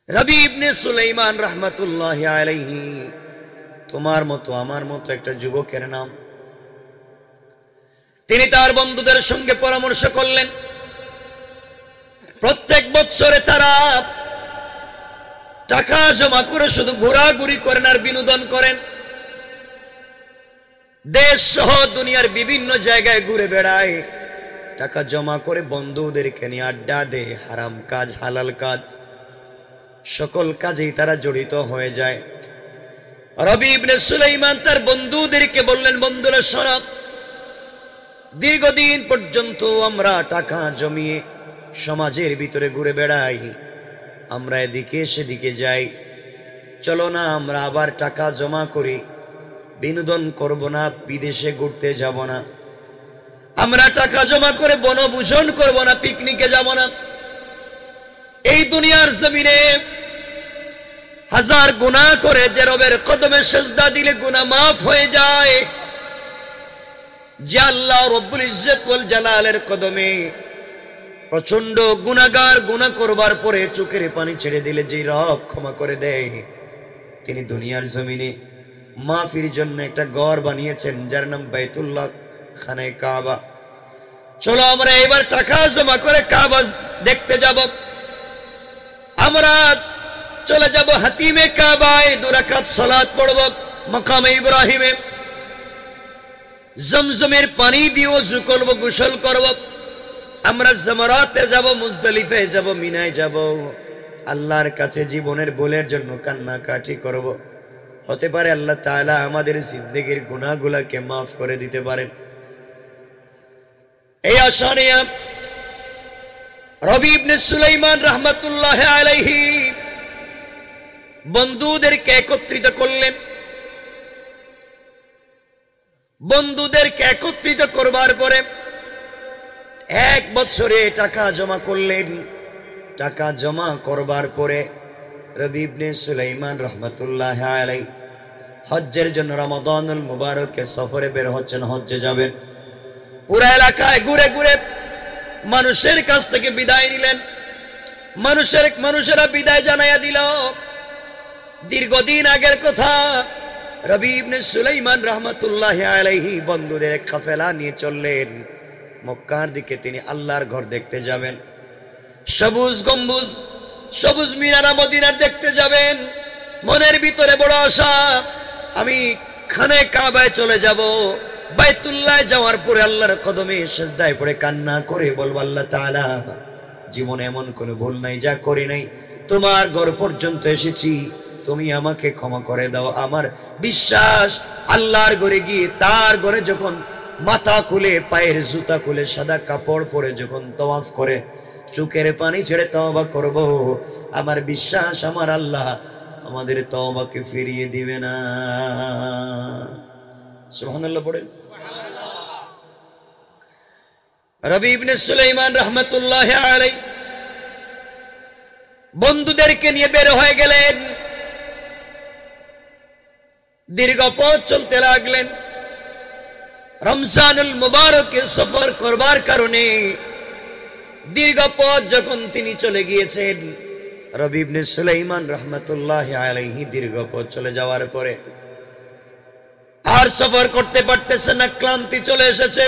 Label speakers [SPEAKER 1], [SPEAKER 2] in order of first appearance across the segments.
[SPEAKER 1] রবি ইবনে সুলাইমান রাহমাতুল্লাহি আলাইহি তোমার মতো আমার মতো একটা যুবকের নাম। তিনি তার বন্ধুদের সঙ্গে পরামর্শ করলেন, প্রত্যেক বছরে তারা টাকা জমা করে শুধু ঘোরাঘুরি করেন আর বিনোদন করেন, দেশ সহ দুনিয়ার বিভিন্ন জায়গায় ঘুরে বেড়ায়, টাকা জমা করে বন্ধুদেরকে নিয়ে আড্ডা দেয়, হারাম কাজ হালাল কাজ সকল কাজেই তারা জড়িত হয়ে যায়। রবি ইবনে সুলাইমান তার বন্ধুদেরকে বললেন, বন্ধুরা শোনো, দীর্ঘদিন পর্যন্ত আমরা টাকা জমিয়ে সমাজের ভিতরে ঘুরে বেড়াই, আমরা এদিকে সেদিকে যাই, চলো না আমরা আবার টাকা জমা করি, বিনোদন করব না, বিদেশে ঘুরতে যাব না, আমরা টাকা জমা করে বনভোজন করব না, পিকনিকে যাব না। এই দুনিয়ার জমিনে হাজার গুনাহ করে যে রবের কদমে সেজদা দিলে গুনাহ মাফ হয়ে যায়, যে আল্লাহ রব্বুল ইজ্জত ওয়াল জালালের কদমে প্রচন্ড গুনাহগার গুনাহ করবার পরে চোখের পানি ছেড়ে দিলে যে রব ক্ষমা করে দেয়, তিনি দুনিয়ার জমিনে মাফির জন্য একটা ঘর বানিয়েছেন যার নাম বাইতুল্লাহ খানে কাবা। চলো আমরা এবার টাকা জমা করে কাবা দেখতে যাব, আমরা চলে যাব হাতিমে কাবায়, 2 রাকাত সালাত পড়ব, মাকামে ইব্রাহিমে জমজমের পানি দিয়ে ওযু করব, গোসল করব, আমরা জামারাতে যাব, মুজদালিফে যাব, মিনায় যাব, আল্লাহর কাছে জীবনের ভুলের জন্য কান্নাকাটি করব। হতে পারে আল্লাহ তাআলা আমাদের জিন্দেগীর গুনাহগুলোকে মাফ করে দিতে পারেন। এই আশা নিয়ে রবি ইবনে সুলাইমান রাহমাতুল্লাহি আলাইহি বন্ধুদেরকে একত্রিত করলেন। বন্ধুদেরকে একত্রিত করবার পরে 1 বছরে টাকা জমা করলেন। টাকা জমা করবার পরে রবি ইবনে সুলাইমান রাহমাতুল্লাহি আলাইহি হজ্জের জন্য রমাদানুল মুবারকে সফরে বের হচ্ছেন, হজ্জে যাবেন। পুরো এলাকায় ঘুরে ঘুরে মানুষের কাছ থেকে বিদায় নিলেন, মানুষেরা বিদায় জানাইয়া দিল। দীর্ঘদিন আগের কথা, রবি ইবনে সুলাইমান রাহমাতুল্লাহি আলাইহি বন্ধুদের এক কাফেলা নিয়ে চললেন মক্কার দিকে। তিনি আল্লাহর ঘর দেখতে যাবেন, সবুজ গম্বুজ সবুজ মিনারা মদিনার দেখতে যাবেন। মনের ভিতরে বড় আশা, আমি খানে কাবায় চলে যাব, বাইতুল্লাহ যাওয়ার পরে আল্লাহর কদমে সিজদায় পড়ে কান্না করে বলবো, আল্লাহ তাআলা জীবনে এমন কোনো ভুল নাই যা করি নাই, তোমার ঘর পর্যন্ত এসেছি, তুমি আমাকে ক্ষমা করে দাও। আমার বিশ্বাস আল্লাহর ঘরে গিয়ে তার ঘরে যখন মাথা খুলে পায়ের জুতা খুলে সাদা কাপড় পরে যখন তওয়াফ করে চোখের পানি ছেড়ে তওবা করব, আমার বিশ্বাস আমার আল্লাহ আমাদের তওবাকে ফিরিয়ে দিবে না। সুবহানাল্লাহ পড়েন। রবি ইবনে সুলাইমান রাহমাতুল্লাহি আলাইহি বন্ধুদেরকে নিয়ে বের হয়ে গেলেন, দীর্ঘ পথ চলতে লাগলেন। রমজানুল মুবারকে সফর করবার কারণে দীর্ঘ পথ যখন তিনি চলে গিয়েছেন, রবি ইবনে সুলাইমান রাহমাতুল্লাহি আলাইহি দীর্ঘ পথ চলে যাওয়ার পরে আর সফর করতে পারতেছেন না, ক্লান্তি চলে এসেছে।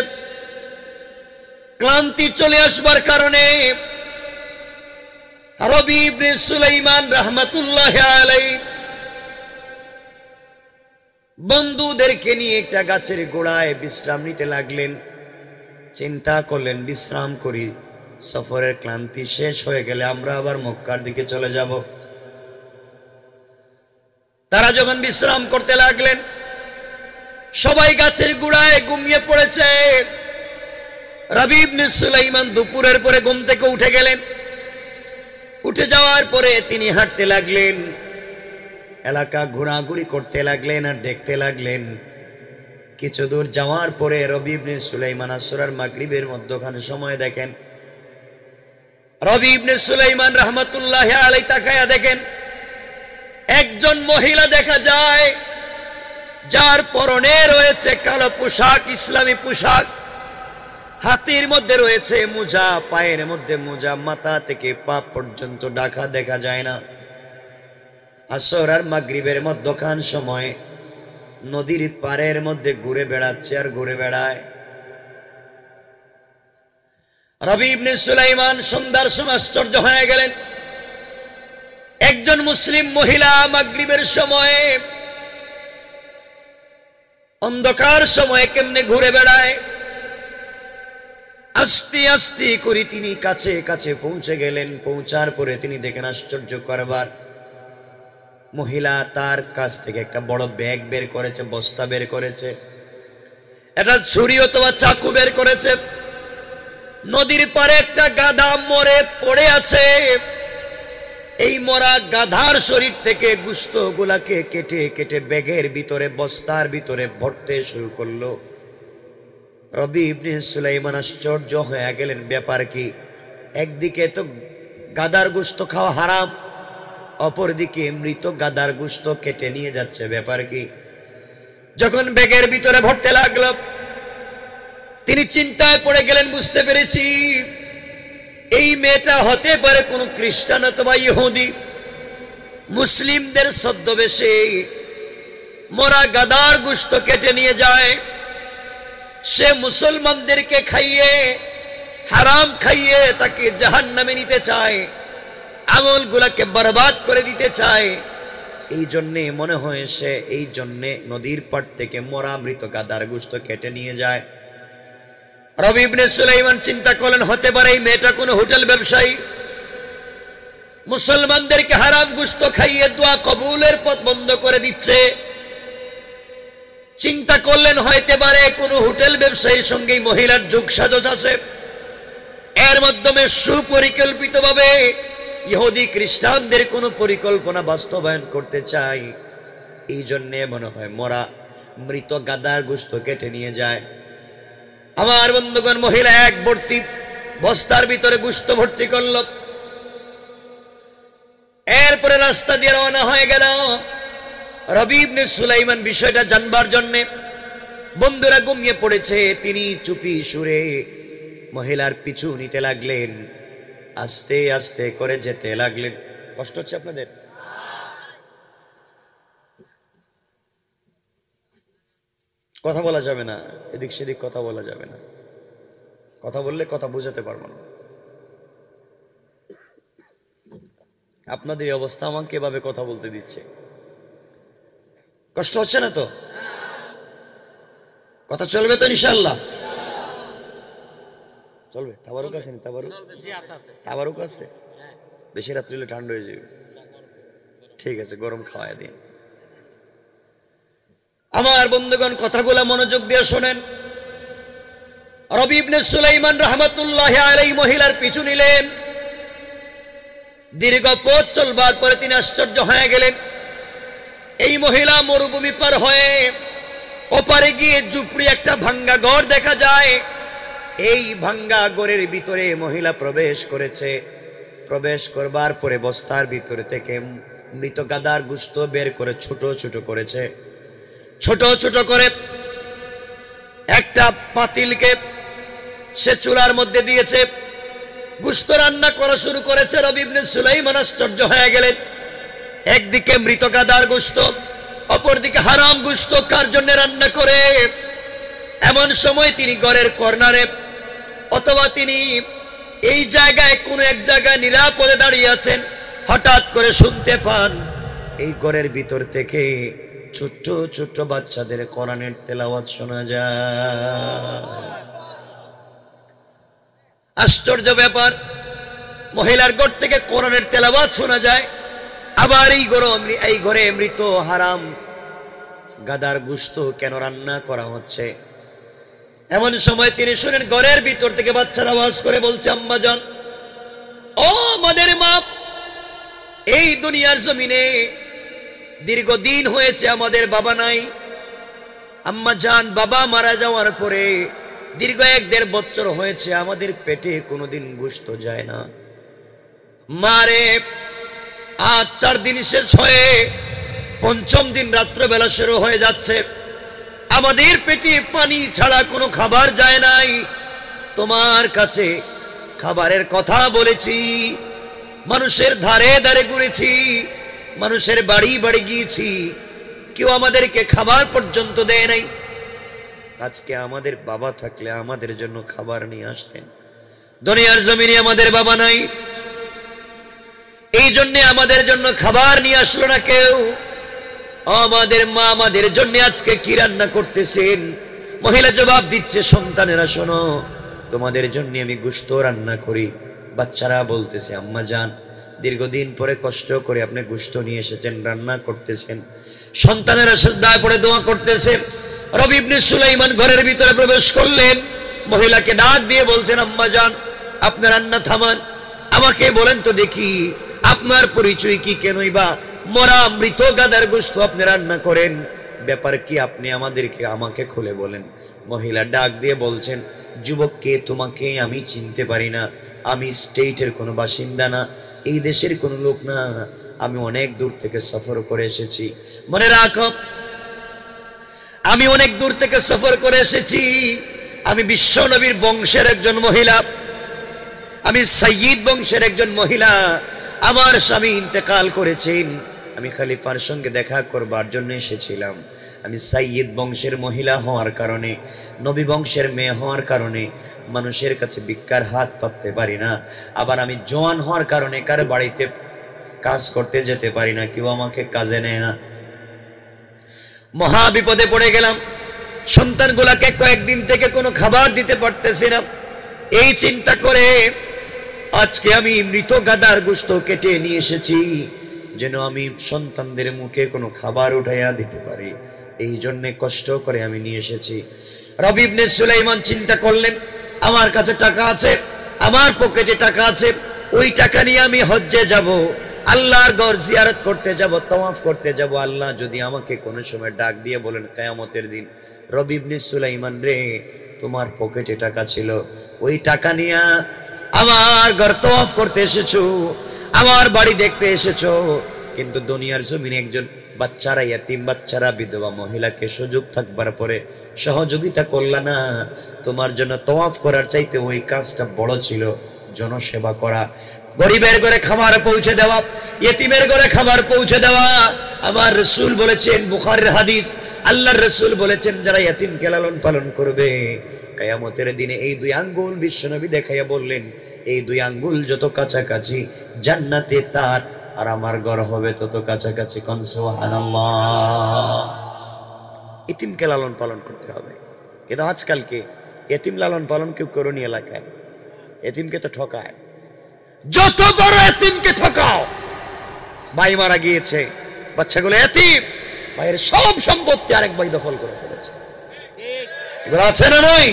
[SPEAKER 1] ক্লান্তি চলে আসবার কারণে রবি ইবনে সুলাইমান রাহমাতুল্লাহি আলাইহি বন্ধুদেরকে নিয়ে একটা গাছের গোড়ায় বিশ্রাম নিতে লাগলেন। চিন্তা করলেন, বিশ্রাম করি, সফরের ক্লান্তি শেষ হয়ে গেলে আমরা আবার মক্কার দিকে চলে যাব। তারা যখন বিশ্রাম করতে লাগলেন, সবাই গাছের গোড়ায় ঘুমিয়ে পড়েছে। রবি ইবনে সুলাইমান দুপুরের পরে ঘুম থেকে উঠে গেলেন। উঠে যাওয়ার পরে তিনি হাঁটতে লাগলেন, এলাকা ঘোরাঘুরি করতে লাগলেন আর দেখতে লাগলেন। কিছু দূর যাওয়ার পরে রবি ইবনে সুলাইমান আসর আর মাগরিবের মধ্যখানে সময় দেখেন। রবি ইবনে সুলাইমান রাহমাতুল্লাহি আলাইহি তাকায়া দেখেন একজন মহিলা দেখা যায়, যার পরনে রয়েছে কালো পোশাক, ইসলামী পোশাক, হাতির মধ্যে রয়েছে মোজা, পায়ের মধ্যে মোজা, মাথা থেকে পা পর্যন্ত ঢাকা দেখা যায় না। আসর আর মাগরিবের মধ্যখান সময় নদীর পাড়ের মধ্যে ঘুরে বেড়াচ্ছে আর ঘুরে বেড়ায়। রবি ইবনে সুলাইমান সন্ধ্যার সময় আশ্চর্য হয়ে গেলেন, একজন মুসলিম মহিলা মাগরিবের সময়ে অন্ধকার সময়ে কেমনে ঘুরে বেড়ায়। আস্তে আস্তে করে তিনি কাছে কাছে পৌঁছে গেলেন। পৌঁছার পরে তিনি দেখেন আশ্চর্য করবার, মহিলা তার কাছ থেকে একটা বড় ব্যাগ বের করেছে, বস্তা বের করেছে, একটা ছুরি অথবা চাকু বের করেছে। নদীর পাড়ে একটা গাধা মরে পড়ে আছে। এই মরা গাধার শরীর থেকে গোশত গুলাকে কেটে কেটে ব্যাগের ভিতরে, বস্তার ভিতরে ভরতে শুরু করলো। রবি ইবনে সুলাইমান আশ্চর্য হয়ে গেলেন, ব্যাপার কি? একদিকে তো গাধার গোশত খাওয়া হারাম, অপরদিকে মৃত গাধার গোশত কেটে নিয়ে যাচ্ছে, ব্যাপার কি? যখন ব্যাগের ভিতরে ভরতে লাগলো তিনি চিন্তায় পড়ে গেলেন, বুঝতে পেরেছি এই মেয়েটা হতে পারে কোনো খ্রিস্টান অথবা ইহুদি। মুসলিমদের ছদ্মবেশে মরা গাধার গোশত কেটে নিয়ে যায়। সে মুসলমানদেরকে খাইয়ে, হারাম খাইয়ে তাকে জাহান্নামে নিতে চায়, আমলগুলাকে বরবাদ করে দিতে চায়। এই জন্যে মনে হয় সে এই জন্যে নদীর পাড় থেকে মরা মৃত গাধার গোশত কেটে নিয়ে যায়। রবি ইবনে সুলাইমান চিন্তা করলেন, হতে পারে এই মেয়েটা কোনো হোটেল ব্যবসায়ী, মুসলমানদেরকে হারাম গোশত খাইয়ে দোয়া কবুলের পথ বন্ধ করে দিচ্ছে। চিন্তা করলেন হইতে পারে কোনো হোটেল ব্যবসায়ীর সঙ্গে মহিলার যোগ সাজস আছে, এর মাধ্যমে সুপরিকল্পিতভাবে ইহুদি খ্রিস্টানদের কোনো পরিকল্পনা বাস্তবায়ন করতে চাই। এই জন্যে মনে হয় মরা মৃত গাধার গোশত কেটে নিয়ে যায়। আমার বন্ধুগণ, মহিলা এক ভর্তি বস্তার ভিতরে গোশত ভর্তি করল, এরপরে রাস্তা দিয়ে রওনা হয়ে গেল। রবি ইবনে সুলাইমান বিষয়টা জানবার জন্যে, বন্ধুরা ঘুমিয়ে পড়েছে, তিনি চুপি সুরে মহিলার পিছু নিতে লাগলেন, আস্তে আস্তে করে যেতে লাগলেন। কষ্ট হচ্ছে আপনাদের? কথা বলা যাবে না, এদিক সেদিক কথা বলা যাবে না, কথা বললে কথা বোঝাতে পারবো না। আপনাদের অবস্থা আমাকে এভাবে কথা বলতে দিচ্ছে, কষ্ট হচ্ছে না তো? কথা চলবে তো ইনশাআল্লাহ? চলবে? তাবারুক আছে না? তাবারুক আছে? বেশি রাত্রি হলে ঠান্ডা হয়ে যাবে। ঠিক আছে, গরম খাওয়াই দিন। আমার বন্ধুগণ, কথাগুলো মনোযোগ দিয়ে শোনেন। রবি ইবনে সুলাইমান রাহমাতুল্লাহি আলাইহি মহিলার পিছু নিলেন। দীর্ঘ পথ চলবার পরে তিনি আশ্চর্য হয়ে গেলেন, এই মহিলা মরুভূমি পার হয়ে ওপারে গিয়ে ঝুপড়ি একটা ভাঙ্গা ঘর দেখা যায়। এই ভাঙ্গা ঘরের ভিতরে মহিলা প্রবেশ করেছে। প্রবেশ করবার পরে বস্তার ভিতরে থেকে মৃত গাধার গোশত বের করে ছোট ছোট করেছে। ছোট ছোট করে একটা পাতিলকে সে চুলার মধ্যে দিয়েছে, গোশত রান্না করা শুরু করেছে। রবি ইবনে সুলাইমান আশ্চর্য হয়ে গেলেন, একদিকে মৃত গাধার গোশত, অপরদিকে হারাম গোশত কার জন্য রান্না করে। এমন সময় তিনি ঘরের কর্নারে অথবা তিনি এই জায়গায় কোন এক জায়গায় নিরাপদে দাঁড়িয়ে আছেন। হঠাৎ করে শুনতে পান এই ঘরের ভিতর থেকে ছোট্ট ছোট্ট বাচ্চাদের কোরআনের তেলাওয়াত শোনা যায়। আশ্চর্য ব্যাপার, মহিলার ঘর থেকে কোরআনের তেলাওয়াত শোনা যায়, আবার এই ঘরে মৃত হারাম গাধার গোশত কেন রান্না করা হচ্ছে। এমন সময় তিনি শুনেন ঘরের ভিতর থেকে বাচ্চার আওয়াজ করে বলছে, আম্মা জান, ও আমাদের মা, এই দুনিয়ার জমিনে দীর্ঘদিন হয়েছে আমাদের বাবা নাই। আম্মা জান, বাবা মারা যাওয়ার পরে দীর্ঘ 1-1.5 বছর হয়েছে আমাদের পেটে কোনোদিন গোশত যায় না। মারে আজ 4 দিন শেষ হয়ে 5ম দিন রাত্রবেলা শুরু হয়ে যাচ্ছে, আমাদের পেটে পানি ছাড়া কোনো খাবার যায় নাই। তোমার কাছে খাবারের কথা বলেছি, মানুষের ধারে ধারে ঘুরেছি, মানুষের বাড়ি বাড়ি গিয়েছি, কেউ আমাদেরকে খাবার পর্যন্ত দেয় নাই। আজকে আমাদের বাবা থাকলে আমাদের জন্য খাবার নিয়ে আসতেন। দুনিয়ার জমিনে আমাদের বাবা নাই, এই জন্য আমাদের জন্য খাবার নিয়ে আসলো না কেউ। আমাদের মা আমাদের জন্য আজকে কি রান্না করতেছেন? মহিলা জবাব দিচ্ছে, সন্তানেরা শোনো, তোমাদের জন্য আমি গোশত রান্না করি। বাচ্চারা বলতেছে, আম্মা জান, দীর্ঘদিন পরে কষ্ট করে আপনি গোশত নিয়ে এসেছেন, রান্না করতেছেন। সন্তানেরা সিজদায় পড়ে দোয়া করতেছে। রবি ইবনে সুলাইমান ঘরের ভিতরে প্রবেশ করলেন, মহিলাকে ডাক দিয়ে বলছেন, আম্মা জান, আপনার রান্না থামান, আমাকে বলেন তো দেখি আপনার পরিচয় কি? কেনই বা মরা মৃত গাদার গোশত আপনি রান্না করেন? ব্যাপার কি আপনি আমাকে খুলে বলেন। মহিলা ডাক দিয়ে বলছেন, যুবককে তোমাকে আমি চিনতে পারি না, আমি স্টেটের কোনো বাসিন্দা না, এই দেশের কোনো লোক না, আমি অনেক দূর থেকে সফর করে এসেছি। মনে রাখো, আমি অনেক দূর থেকে সফর করে এসেছি। আমি বিশ্ব নবীর বংশের একজন মহিলা, আমি সাইয়্যিদ বংশের একজন মহিলা। আমার স্বামী ইন্তেকাল করেছেন, আমি খলিফার সঙ্গে দেখা করবার জন্য এসেছিলাম। আমি সাইয়্যিদ বংশের মহিলা হওয়ার কারণে, নবী বংশের মেয়ে হওয়ার কারণে মানুষের কাছে ভিক্ষার হাত পাততে পারি না। আবার আমি জওয়ান হওয়ার কারণে কার বাড়িতে কাজ করতে যেতে পারি না, কেউ আমাকে কাজে নেয় না। মহা বিপদে পড়ে গেলাম। সন্তানগুলাকে কয়েকদিন থেকে কোনো খাবার দিতে পারতেছি না। এই চিন্তা করে আজকে আমি মৃত গাদার গোশত কেটে নিয়ে এসেছি, যেন আমি সন্তানদের মুখে কোনো খাবার উঠাইয়া দিতে পারি। এই জন্যে কষ্ট করে আমি নিয়ে এসেছি। রবি ইবনে সুলাইমান চিন্তা করলেন, আমার কাছে টাকা আছে, আমার পকেটে টাকা আছে, ওই টাকা নিয়ে আমি হজ্জে যাব, আল্লাহর ঘর জিয়ারত করতে যাব, তাওয়াফ করতে যাব। আল্লাহ যদি আমাকে কোনো সময় ডাক দিয়ে বলেন কিয়ামতের দিন, রবি ইবনে সুলাইমান রে, তোমার পকেটে টাকা ছিল, ওই টাকা নিয়ে আমার ঘর তাওয়াফ করতে এসেছো, আমার বাড়ি দেখতে এসেছো, কিন্তু দুনিয়ার জমিনে একজন বাচ্চারা, ইয়াতিম বাচ্চারা, বিধবা মহিলাকে সুযোগ থাকবার পরে সহযোগিতা করলা না। তোমার জন্য তাওয়াফ করার চাইতে ওই কাজটা বড় ছিল, জনসেবা করা, গরিবের ঘরে খাবার পৌঁছে দেওয়া, ইয়েতিমের ঘরে খাবার পৌঁছে দেওয়া। আমার রাসূল বলেছেন, বুখারীর হাদিস, আল্লাহর রাসূল বলেছেন, যারা ইয়েতিমকে লালন পালন করবে কিয়ামতের দিনে এই দুই আঙ্গুল, বিশ্বনবী দেখাইয়া বললেন, এই দুই আঙ্গুল যত কাছাকাছি জান্নাতে তার আর আমার ঘর হবে তত কাছাকাছি। কোন সুবহানাল্লাহ। ইতিমকে লালন পালন করতে হবে, কিন্তু আজকালকে এতিম লালন পালন কেউ করুনি এলাকায়, এতিমকে তো ঠকায়। যত বড় এতিমকে ঠকাও, ভাই মারা গিয়েছে, বাচ্চাগুলো এতিম, ভাইয়ের সব সম্পত্তি আরেক ভাই দখল করে ফেলেছে, এগুলো আছে না নাই?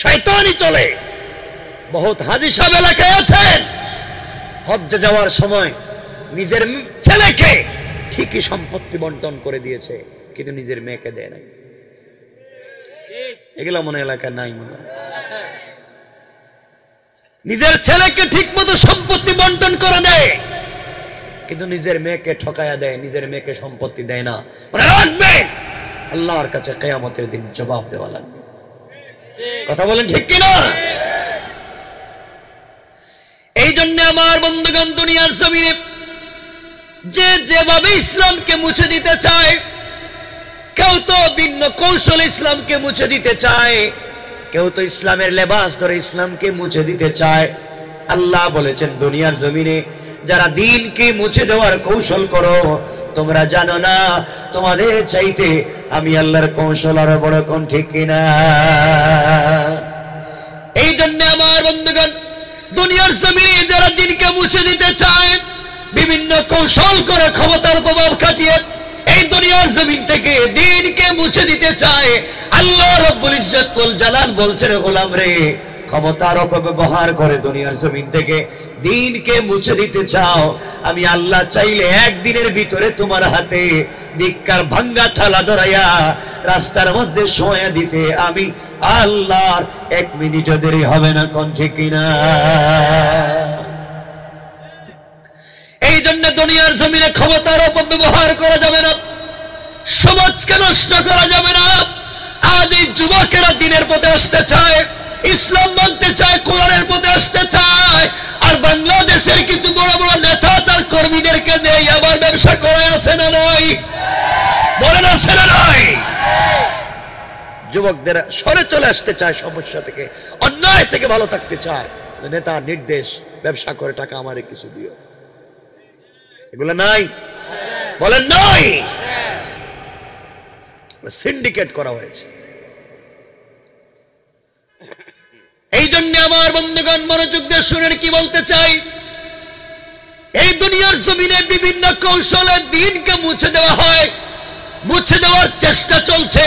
[SPEAKER 1] শয়তানি চলে। বহুত হাজী সাহেব এলাকায় আছেন, হজ্জে যাওয়ার সময় নিজের ছেলেকে ঠিকই সম্পত্তি বন্টন করে দিয়েছে, কিন্তু নিজের মেয়েকে দেয় নাই। এগুলো মনে এলাকায় নাই মনে হয়। নিজের ছেলেকে ঠিক মতো সম্পত্তি বন্টন করে দেয়, কিন্তু নিজের মেয়েকে ঠকায়া দেয়, নিজের মেয়েকে সম্পত্তি দেয় না। মনে রাখবে, আল্লাহর কাছে কিয়ামতের দিন জবাব দেওয়া লাগবে। কথা বলেন ঠিক কিনা? এই জন্য আমার বন্ধুগণ, দুনিয়ার জমিনে যে যেভাবে ইসলামকে মুছে দিতে চায়, কেউ তো ভিন্ন কৌশল ইসলামকে মুছে দিতে চায়, কেউ তো ইসলামের লেবাস ধরে ইসলামকে মুছে দিতে চায়। আল্লাহ বলেছেন, দুনিয়ার জমিনে যারা দ্বীনকে মুছে দেওয়ার কৌশল করো, তোমরা জানো না তোমাদের চাইতে আমি আল্লাহর কৌশল আরো বড়। কোন ঠিক কিনা? এই জন্য আমার বন্ধুগণ, দুনিয়ার জমিনে যারা দ্বীনকে মুছে দিতে চায়, বিভিন্ন কৌশল করে ক্ষমতার প্রভাব খাটিয়ে এই দুনিয়ার জমিন থেকে দ্বীনকে মুছে দিতে চায়, আল্লাহ রাব্বুল ইজ্জত ওয়াল জালাল বলছেন, গোলাম রে, ক্ষমতার অপব্যবহার করে দুনিয়ার জমিন থেকে দ্বীনকে মুছে দিতে চাও, আমি আল্লাহ চাইলে একদিনের ভিতরে তোমার হাতে ভিক্ষার ভাঙ্গা থালা ধরাইয়া রাস্তার মধ্যে শোয়া দিতে আমি আল্লাহর 1 মিনিটও দেরি হবে না। কোন ঠিক কিনা? এই জন্য দুনিয়ার জমিনে ক্ষমতার অপব্যবহার করা যাবে না, সমাজকে নষ্ট করা যাবে না। আজ এই যুবকেরা দ্বীনের পথে আসতে চায়, ইসলাম মানতে চায়, কোরআনের পথে আসতে চায়, আর বাংলাদেশের কিছু বড় বড় নেতা তার কর্মীদের দরকার আছে না নাই? যুবকদের সরে চলে আসতে চায় সমস্যা থেকে, অন্যায় থেকে ভালো থাকতে চায়। নেতা নির্দেশ, ব্যবসা করে টাকা আমারে কিছু দিও, এগুলো নাই? বলেন নাই? সিন্ডিকেট করা হয়েছে। এই জন্য আমার বন্ধুগণ মনোযোগ দিয়ে শুনেন কি বলতে চাই। এই দুনিয়ার জমিনে বিভিন্ন কৌশলে দিনকে মুছে দেওয়া হয়, মুছে দেওয়ার চেষ্টা চলছে।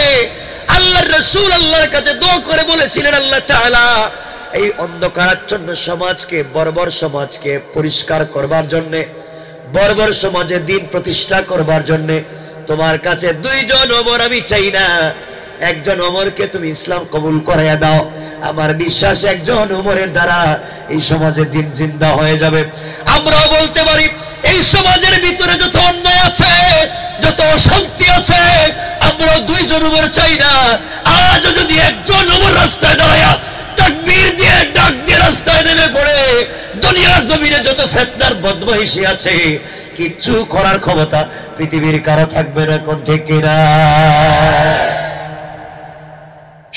[SPEAKER 1] আল্লাহর রাসূল আল্লাহর কাছে দোয়া করে বলেছিলেন, আল্লাহ তাআলা এই অন্ধকারাচ্ছন্ন সমাজকে, বর্বর সমাজকে পরিষ্কার করবার জন্য, বর্বর সমাজে দিন প্রতিষ্ঠা করবার জন্য তোমার কাছে দুইজন ওমর আমি চাই না, একজন ওমরকে তুমি ইসলাম কবুল করাইয়া দাও। আমার বিশ্বাস একজন ওমরের দ্বারা এই সমাজে দিন জিন্দা হয়ে যাবে। আমরাও বলতে পারি এই সমাজের ভিতরে যত অন্যায় আছে, যত অশান্তি আছে, আমরা দুইজন ওমর চাই না। আজ যদি একজন ওমর রাস্তায় দাঁড়ায়া তাকবীর দিয়ে ডাক দিয়ে রাস্তায় নেমে পড়ে দুনিয়ার জমিনে যত ফিতনার বদমাইশি আছে, কিচ্ছু করার ক্ষমতা পৃথিবীর কারো থাকবে না। কোন ঠিক কিনা?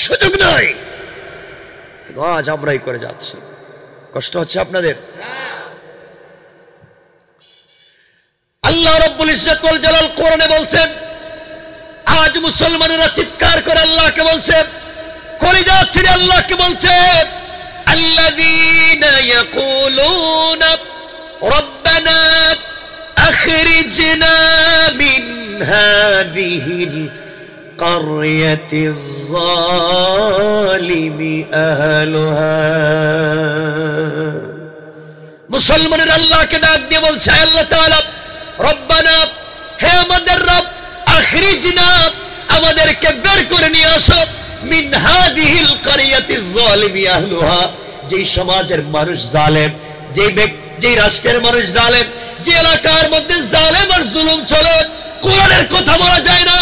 [SPEAKER 1] সুযোগ নাই। আজ আমরাই করে যাচ্ছি। কষ্ট হচ্ছে আপনাদের? আল্লাহ রাব্বুল ইজ্জত ওয়াল জালাল কোরআনে বলছেন, আজ মুসলমানেরা চিৎকার করে আল্লাহকে বলছে, কলিজা ছিঁড়ে আল্লাহকে বলছে, আল্লাযীনা ইয়াকুলুনা রাব্বানা আখরিজনা মিন হাযিহিল কারয়াতিজ যালিমি আহলুহা। মুসলমানের আল্লাহকে ডাক দিয়ে বলছে, আল্লাহ তাআলা রব্বানা, হে আমাদের রব, আখরিজনা, আমাদেরকে বের করে নিয়ে আসো, মিন হাযিহিল কারয়াতিজ যালিমি আহলুহা, যেই সমাজের মানুষ জালেম, যেই রাষ্ট্রের মানুষ জালেম, যে এলাকার মধ্যে জালেম আর জুলুম চলে, কোরআনের কথা বলা যায় না,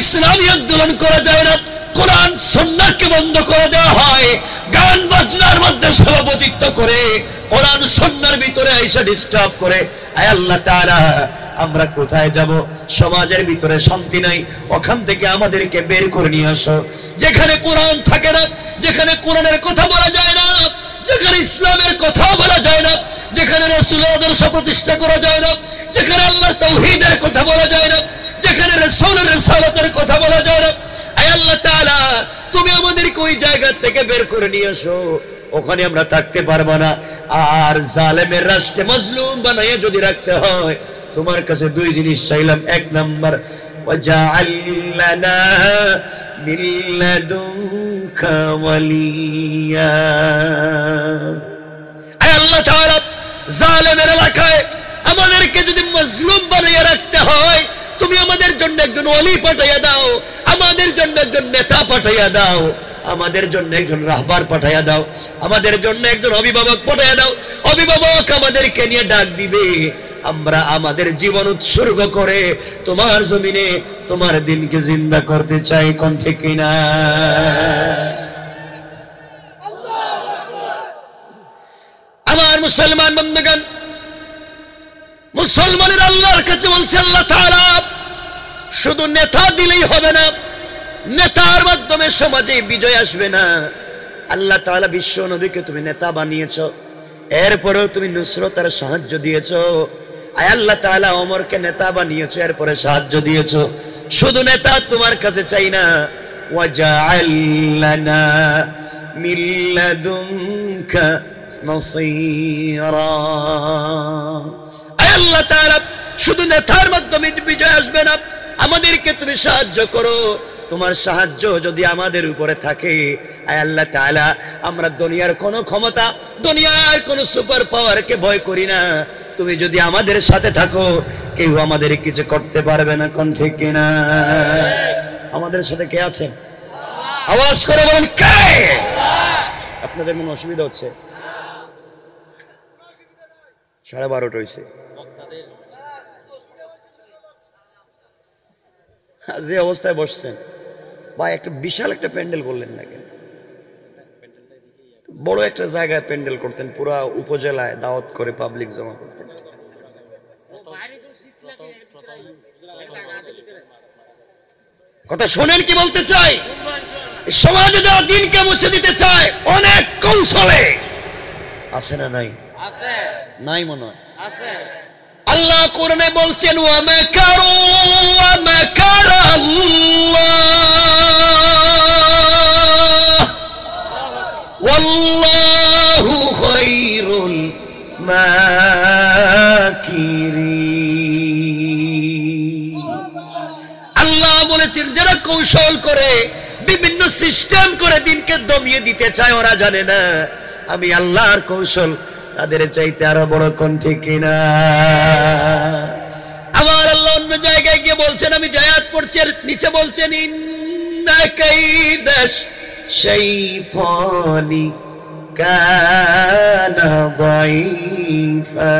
[SPEAKER 1] ইসলামী আন্দোলন করা যায় না, কোরআন সুন্নাহকে বন্ধ করে দেওয়া হয়, গান বাজনার মধ্যে সভাপতিত্ব করে কোরআন সুন্নাহর ভিতরে এসে ডিস্টার্ব করে। আয় আল্লাহ তাআলা, আমরা কোথায় যাব? সমাজের ভিতরে শান্তি নাই, ওখান থেকে আমাদেরকে বের করে নিয়ে আসো। যেখানে কোরআন থাকে না, যেখানে কোরআনের কথা বলা যায় না, যেখানে ইসলামের কথা বলা যায় না, যেখানে রাসূলের আদর্শ প্রতিষ্ঠা করা যায় না, যেখানে আল্লাহর তাওহীদের কথা বলা যায় না, যেখানে রাসূলের রিসালাতের কথা বলা যায় না, আয় আল্লাহ তাআলা তুমি আমাদেরকে ওই জায়গা থেকে বের করে নিয়ে আসো। ওখানে আমরা থাকতে পারবো না। আর জালেমের রাষ্ট্রে মাজলুম বানাইয়া যদি রাখতে হয়, তোমার কাছে দুই জিনিস চাইলাম। এক নাম্বার, ওয়াজআল লানা মিন লাদুনকা ওয়ালিয়া। আয় আল্লাহ তাআলা, জালেমের এলাকায় আমাদেরকে যদি মাজলুম বানাইয়া রাখতে হয়, তুমি আমাদের জন্য একজন ওলি পাঠাইয়া দাও, আমাদের জন্য একজন নেতা পাঠাইয়া দাও, আমাদের জন্য একজন রাহবার পাঠাইয়া দাও, আমাদের জন্য একজন অভিভাবক পাঠাইয়া দাও। অভিভাবক আমাদেরকে নিয়ে ডাক দিবে, আমরা আমাদের জীবন উৎসর্গ করে তোমার জমিনে তোমার দিনকে জিন্দা করতে চাই। কোন ঠিক কিনা? আমার মুসলমান বন্ধুগণ, মুসলমানের আল্লাহর কাছে বলছে, আল্লাহ তাআলা শুধু নেতা দিলেই হবে না, নেতার মাধ্যমে সমাজে বিজয় আসবে না। আল্লাহ তাআলা বিশ্ব নবীকে তুমি নেতা বানিয়েছো, এরপরেও তুমি নুসরত আর সাহায্য দিয়েছো। আয় আল্লাহ তাআলা ওমরকে নেতা বানিয়েছো, এরপরে সাহায্য দিয়েছো। শুধু নেতা তোমার কাছে চাই না, ওয়াজআল লানা মিন লাদুনকা নাসীরা। আয় আল্লাহ তাআলা শুধু নেতার মাধ্যমে বিজয় আসবে না, আমাদেরকে তুমি সাহায্য করো। তোমার সাহায্য যদি আমাদের উপরে থাকে, আয় আল্লাহ তাআলা আমরা দুনিয়ার কোনো ক্ষমতা, দুনিয়ার কোনো সুপার পাওয়ারকে ভয় করি না। তুমি যদি আমাদের সাথে থাকো, কেউ আমাদের কিছু করতে পারবে না। কোন ঠিক কিনা? আমাদের সাথে কে আছেন? আওয়াজ করে বলেন কে? আপনাদের মনে অসুবিধা হচ্ছে? 12:30 হয়েছে। যে অবস্থায় বসছেন ভাই, একটা বিশাল একটা প্যান্ডেল করলেন না কেন? বড় একটা জায়গায় প্যান্ডেল করতেন, পুরা উপজেলায় দাওয়াত করে পাবলিক জমা করতেন। কথা শোনেন কি বলতে চাই? সমাজে যারা দিনকে মুছে দিতে চায় অনেক কৌশলে আছে না নাই?
[SPEAKER 2] আছে
[SPEAKER 1] নাই মনে হয়
[SPEAKER 2] আছে।
[SPEAKER 1] আল্লাহ কোরআনে বলছেন ওয়া মাকারু ওয়া মাকারাল্লাহ ওয়াল্লাহু খায়রুল মাকিরিন। আল্লাহ বলেছেন যারা কৌশল করে বিভিন্ন সিস্টেম করে দিনকে দমিয়ে দিতে চায় ওরা জানে না আমি আল্লাহর কৌশল তাদের চাইতে আরো বড় কোন, ঠিক কিনা? আমার আল্লাহ অন্য জায়গায় গিয়ে বলছেন, আমি জায়াত পড়ছি আর নিচে বলছেন ইন্না কাইদাশ শাইতানি কানা দাইফা।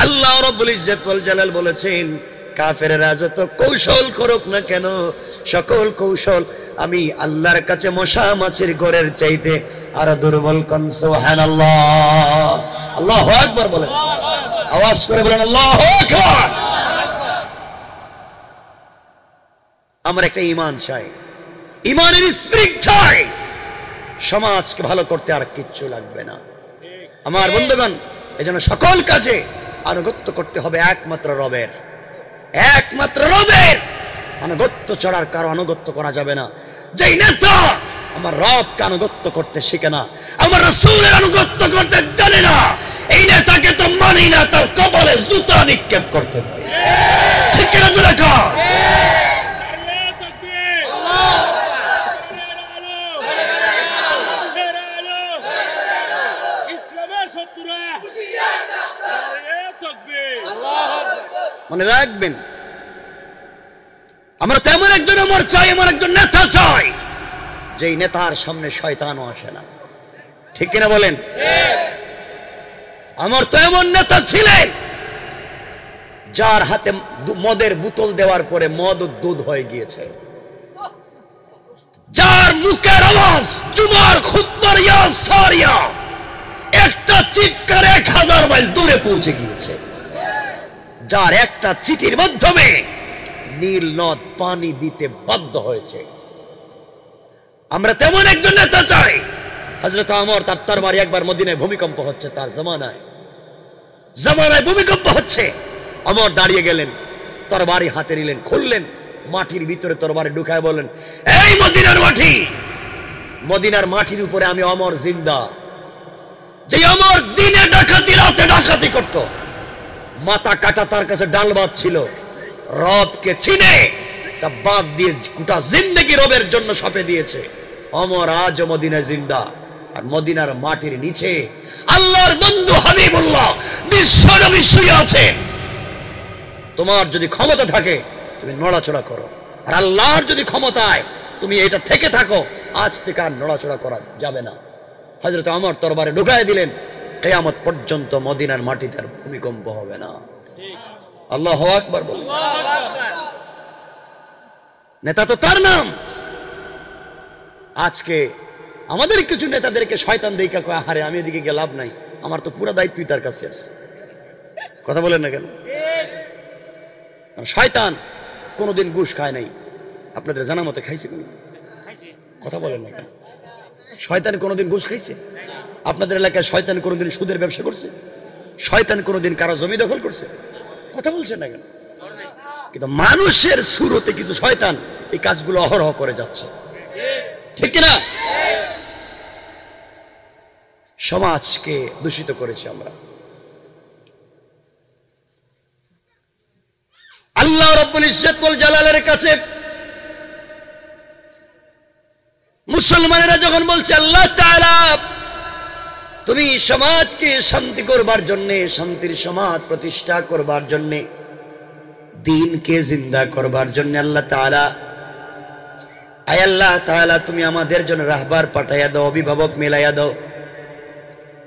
[SPEAKER 1] আল্লাহ রাব্বুল ইজ্জত ওয়াল জালাল বলেছেন কাফেররা যত কৌশল করুক না কেন সকল কৌশল আমি আল্লাহর কাছে মশা মাছির ঘরের চাইতে আরো দুর্বল। কোন সুবহানাল্লাহ, আল্লাহু আকবার বলেন, আওয়াজ করে বলেন আল্লাহু আকবার। আমার একটা ঈমান চাই, ঈমানের স্পিরিট চাই, সমাজকে ভালো করতে আর কিচ্ছু লাগবে না। আমার বন্ধুগণ, এজন্য সকল কাজে আনুগত্য করতে হবে একমাত্র রবের, একমাত্র রবের। আনুগত্য ছাড়ার কারো আনুগত্য করা যাবে না। যেই নেতা আমার রবকে আনুগত্য করতে শিখে না, আমার রাসূলের আনুগত্য করতে জানে না, এই নেতাকে তো মানি না, তার কপালে জুতা নিক্ষেপ করতে পারি, ঠিক কিনা? জোরে কর। মনে রাখবেন আমরা তেমন একজন আমার চাই, এমন একজন নেতা চাই যেই নেতার সামনে শয়তানও আসে না, ঠিক কিনা বলেন? আমার তো এমন নেতা ছিলেন যার হাতে মদের বোতল দেওয়ার পরে মদ ও দুধ হয়ে গিয়েছে, যার মুখের আওয়াজ জুমার খুতবার ইয়া সারিয়া একটা চিৎকার 1000 মাইল দূরে পৌঁছে গিয়েছে, যার একটা চিঠির মাধ্যমে নীল নদ পানি দিতে বাধ্য হয়েছে। আমরা তেমন একজন নেতা চাই। হযরত ওমর তার তরবারি একবার মদিনায় ভূমিকম্প হচ্ছে, তার জামানায় ভূমিকম্প হচ্ছে, ওমর দাঁড়িয়ে গেলেন, তরবারি হাতে নিলেন, খুললেন, মাটির ভিতরে তরবারি ঢুকায় বলেন, এই মদিনার মাটি, মদিনার মাটির উপরে আমি ওমর জিন্দা। যে ওমর দিনে ডাকাতি রাতে ডাকাতি করত, মাথা কাটা তার কাছে ডাল ভাত ছিল, রবকে চিনে তা বাদ দিয়ে গোটা জিন্দেগি রবের জন্য সঁপে দিয়েছে। ওমর আজ মদিনায় জিন্দা, আর মদিনার মাটির নিচে আল্লাহর বন্ধু হাবিবুল্লাহ বিশ্বনবী শুয়ে আছেন। তোমার যদি ক্ষমতা থাকে তুমি নড়াচড়া করো, আর আল্লাহর যদি ক্ষমতায় তুমি এটা থেকে থাকো, আজ থেকে আর নড়াচড়া করা যাবে না। হযরত ওমর তরবারে ঢুকায় দিলেন, কিয়ামত পর্যন্ত মদিনার মাটিতে আর ভূমিকম্প হবে না। আল্লাহু আকবার বলেন। নেতা তো তার নাম। আজকে আমাদের কিছু নেতাদেরকে শয়তান দেখা কয়, আরে আমি এদিকে গিয়ে লাভ নাই, আমার তো পুরো দায়িত্বই তার কাছে আছে। কথা বলেন না কেন? শয়তান কোনোদিন ঘুষ খায় নাই, আপনাদের জানা মতে খাইছে কোন? কথা বলেন না কেন? শয়তান কোনোদিন ঘুষ খাইছে? আপনাদের এলাকায় শয়তান কোনোদিন সুদের ব্যবসা করছে? শয়তান কোনোদিন কারো জমি দখল করছে? কথা বলছেন না কেন? কিন্তু মানুষের সুরতে কিছু শয়তান এই কাজগুলো অহরহ করে যাচ্ছে, ঠিক কিনা? সমাজকে দূষিত করেছি আমরা। আল্লাহ রাব্বুল ইজ্জত ওয়াল জালালের কাছে মুসলমানেরা যখন বলছে, আল্লাহ তাআলা তুমি সমাজকে শান্তি করবার জন্য, শান্তির সমাজ প্রতিষ্ঠা করবার জন্য, দ্বীনকে জিন্দা করবার জন্য আল্লাহ তাআলা, আয় আল্লাহ তাআলা তুমি আমাদের জন্য রাহবার পাঠাইয়া দাও, অভিভাবক মিলাইয়া দাও।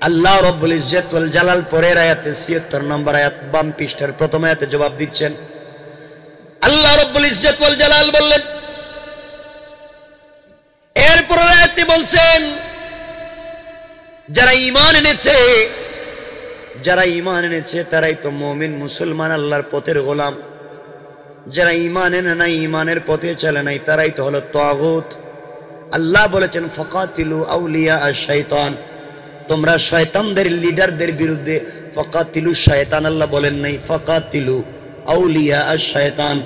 [SPEAKER 1] আল্লাহ রাব্বুল ইজ্জত ওয়াল জালাল পরের আয়াতে ৭৬ নম্বর আয়াত বাম পৃষ্ঠার প্রথম আয়াতে জবাব দিচ্ছেন। আল্লাহ রাব্বুল ইজ্জত ওয়াল জালাল বললেন, এরপর আয়াতে বলছেন যারা ঈমান এনেছে, যারা ঈমান এনেছে তারাই তো মুমিন মুসলমান, আল্লাহর পথের গোলাম। যারা ঈমান এনে নাই, ঈমানের পথে চলে নাই, তারাই তো হলো তাগুত। আল্লাহ বলেছেন ফাকাতিলু আউলিয়া আশ-শাইতান, তোমরা শয়তানদের লিডারদের বিরুদ্ধে, ফাকাতিলু শয়তান আল্লাহ বলেন নাই, ফাকাতিলু আউলিয়া আশ-শাইতান,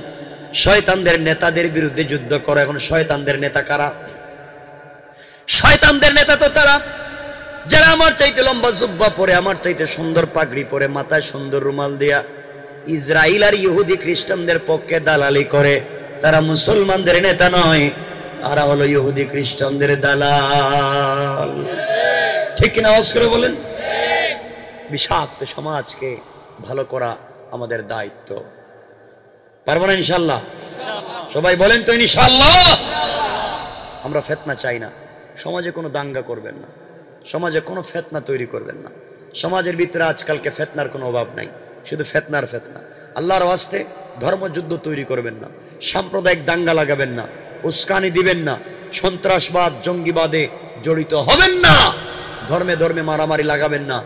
[SPEAKER 1] শয়তানদের নেতাদের বিরুদ্ধে যুদ্ধ করো। এখন শয়তানদের নেতা কারা? শয়তানদের নেতা তো তারা যারা আমার চাইতে লম্বা জুব্বা পরে, আমার চাইতে সুন্দর পাগড়ি পরে, মাথায় সুন্দর রুমাল দিয়া ইসরাইল আর ইহুদি খ্রিস্টানদের পক্ষে দালালি করে। তারা মুসলমানদের নেতা নয়, তারা হলো ইহুদি খ্রিস্টানদের দালাল। ঠিক কিনা আওয়াজ করে বলেন? বিষাক্ত সমাজকে ভালো করা আমাদের দায়িত্ব। পারবো না ইনশাআল্লাহ? সবাই বলেন তো ইনশাআল্লাহ। আমরা ফিতনা চাই না। সমাজে কোনো দাঙ্গা করবেন না, সমাজে কোনো ফিতনা তৈরি করবেন না। সমাজের ভিতরে আজকালকে ফিতনার কোনো অভাব নাই, শুধু ফিতনার ফিতনা। আল্লাহর ওয়াস্তে ধর্মযুদ্ধ তৈরি করবেন না, সাম্প্রদায়িক দাঙ্গা লাগাবেন না, উস্কানি দিবেন না, সন্ত্রাসবাদ জঙ্গিবাদে জড়িত হবেন না, ধর্মে ধর্মে মারামারি লাগাবেন না।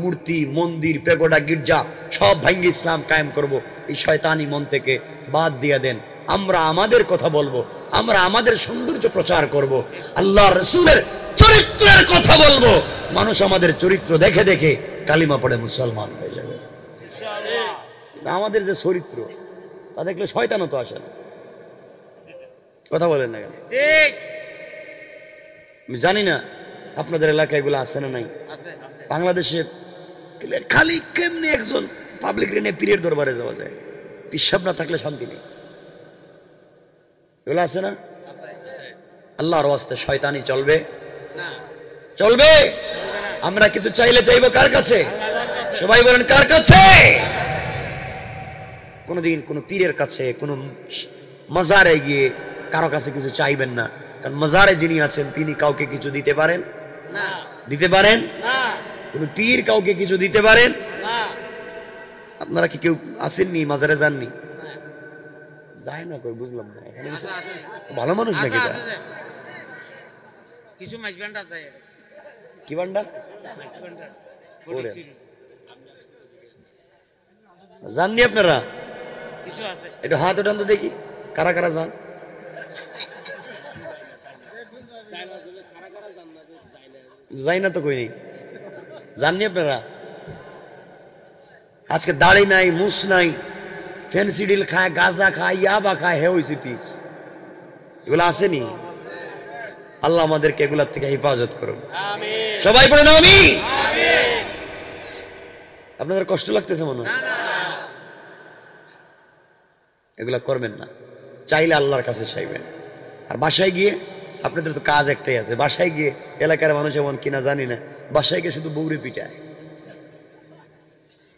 [SPEAKER 1] মূর্তি মন্দির পেগোডা গির্জা সব ভাঙ্গি ইসলাম কায়েম করব, এই শয়তানি মন থেকে বাদ দিয়ে দেন। আমরা আমাদের কথা বলবো, আমরা আমাদের সৌন্দর্য প্রচার করব, আল্লাহ রাসূলের চরিত্রের কথা বলবো। মানুষ আমাদের চরিত্র দেখে দেখে কালিমা পড়ে মুসলমান হয়ে যাবে। আমাদের যে চরিত্র তা দেখলে শয়তানও তো আসে না। কথা বলেন না কেন? ঠিক। আমি জানি না আপনাদের এলাকায় এগুলো আছে না নাই। বাংলাদেশে খালি কেমনি একজন পাবলিক রেনে পীরের দরবারে যাওয়া যায়, পিশাব না থাকলে শান্তি নেই। এগুলো আছে না? আল্লাহর ওয়াস্তে শয়তানি চলবে না, চলবে। আমরা কিছু চাইলে চাইবো কার কাছে? সবাই বলেন কার কাছে? কোনদিন কোন পীরের কাছে, কোন মাজারে গিয়ে কারো কাছে কিছু চাইবেন না, কারণ মাজারে যিনি আছেন তিনি কাউকে কিছু দিতে পারেন না। দিতে পারেন না? কোন পীর কাউকে কিছু দিতে পারেন না। আপনারা কি কেউ আসেননি, মাজারে যাননি? যায় না কই, বুঝলাম না। এখানে ভালো মানুষ নাকি? কিছু মাইজ ভান্ডার দেয়। কি ভান্ডার? জাননি আপনারা? একটু হাত ওঠান তো দেখি, কারা কারা যান। যাই না তো কই নেই, জাননি আপনারা? আজকে দাড়ি নাই, মুছ নাই, ফেন্সিডিল খায়, গাঁজা খায়, ইয়াবা খায়, হে হইছে পীর। এগুলো আসেনি? আল্লাহ আমাদেরকে এগুলার থেকে হেফাজত করুন, সবাই বলেন আমিন। আপনাদের কষ্ট লাগতেছে মনে হয়? এগুলা করবেন না। চাইলে আল্লাহর কাছে চাইবেন। আর বাসায় গিয়ে আপনাদের তো কাজ একটাই আছে, বাসায় গিয়ে এলাকার মানুষ এমন কিনা জানি না, বাসায় গিয়ে শুধু বৌরে পিটায়।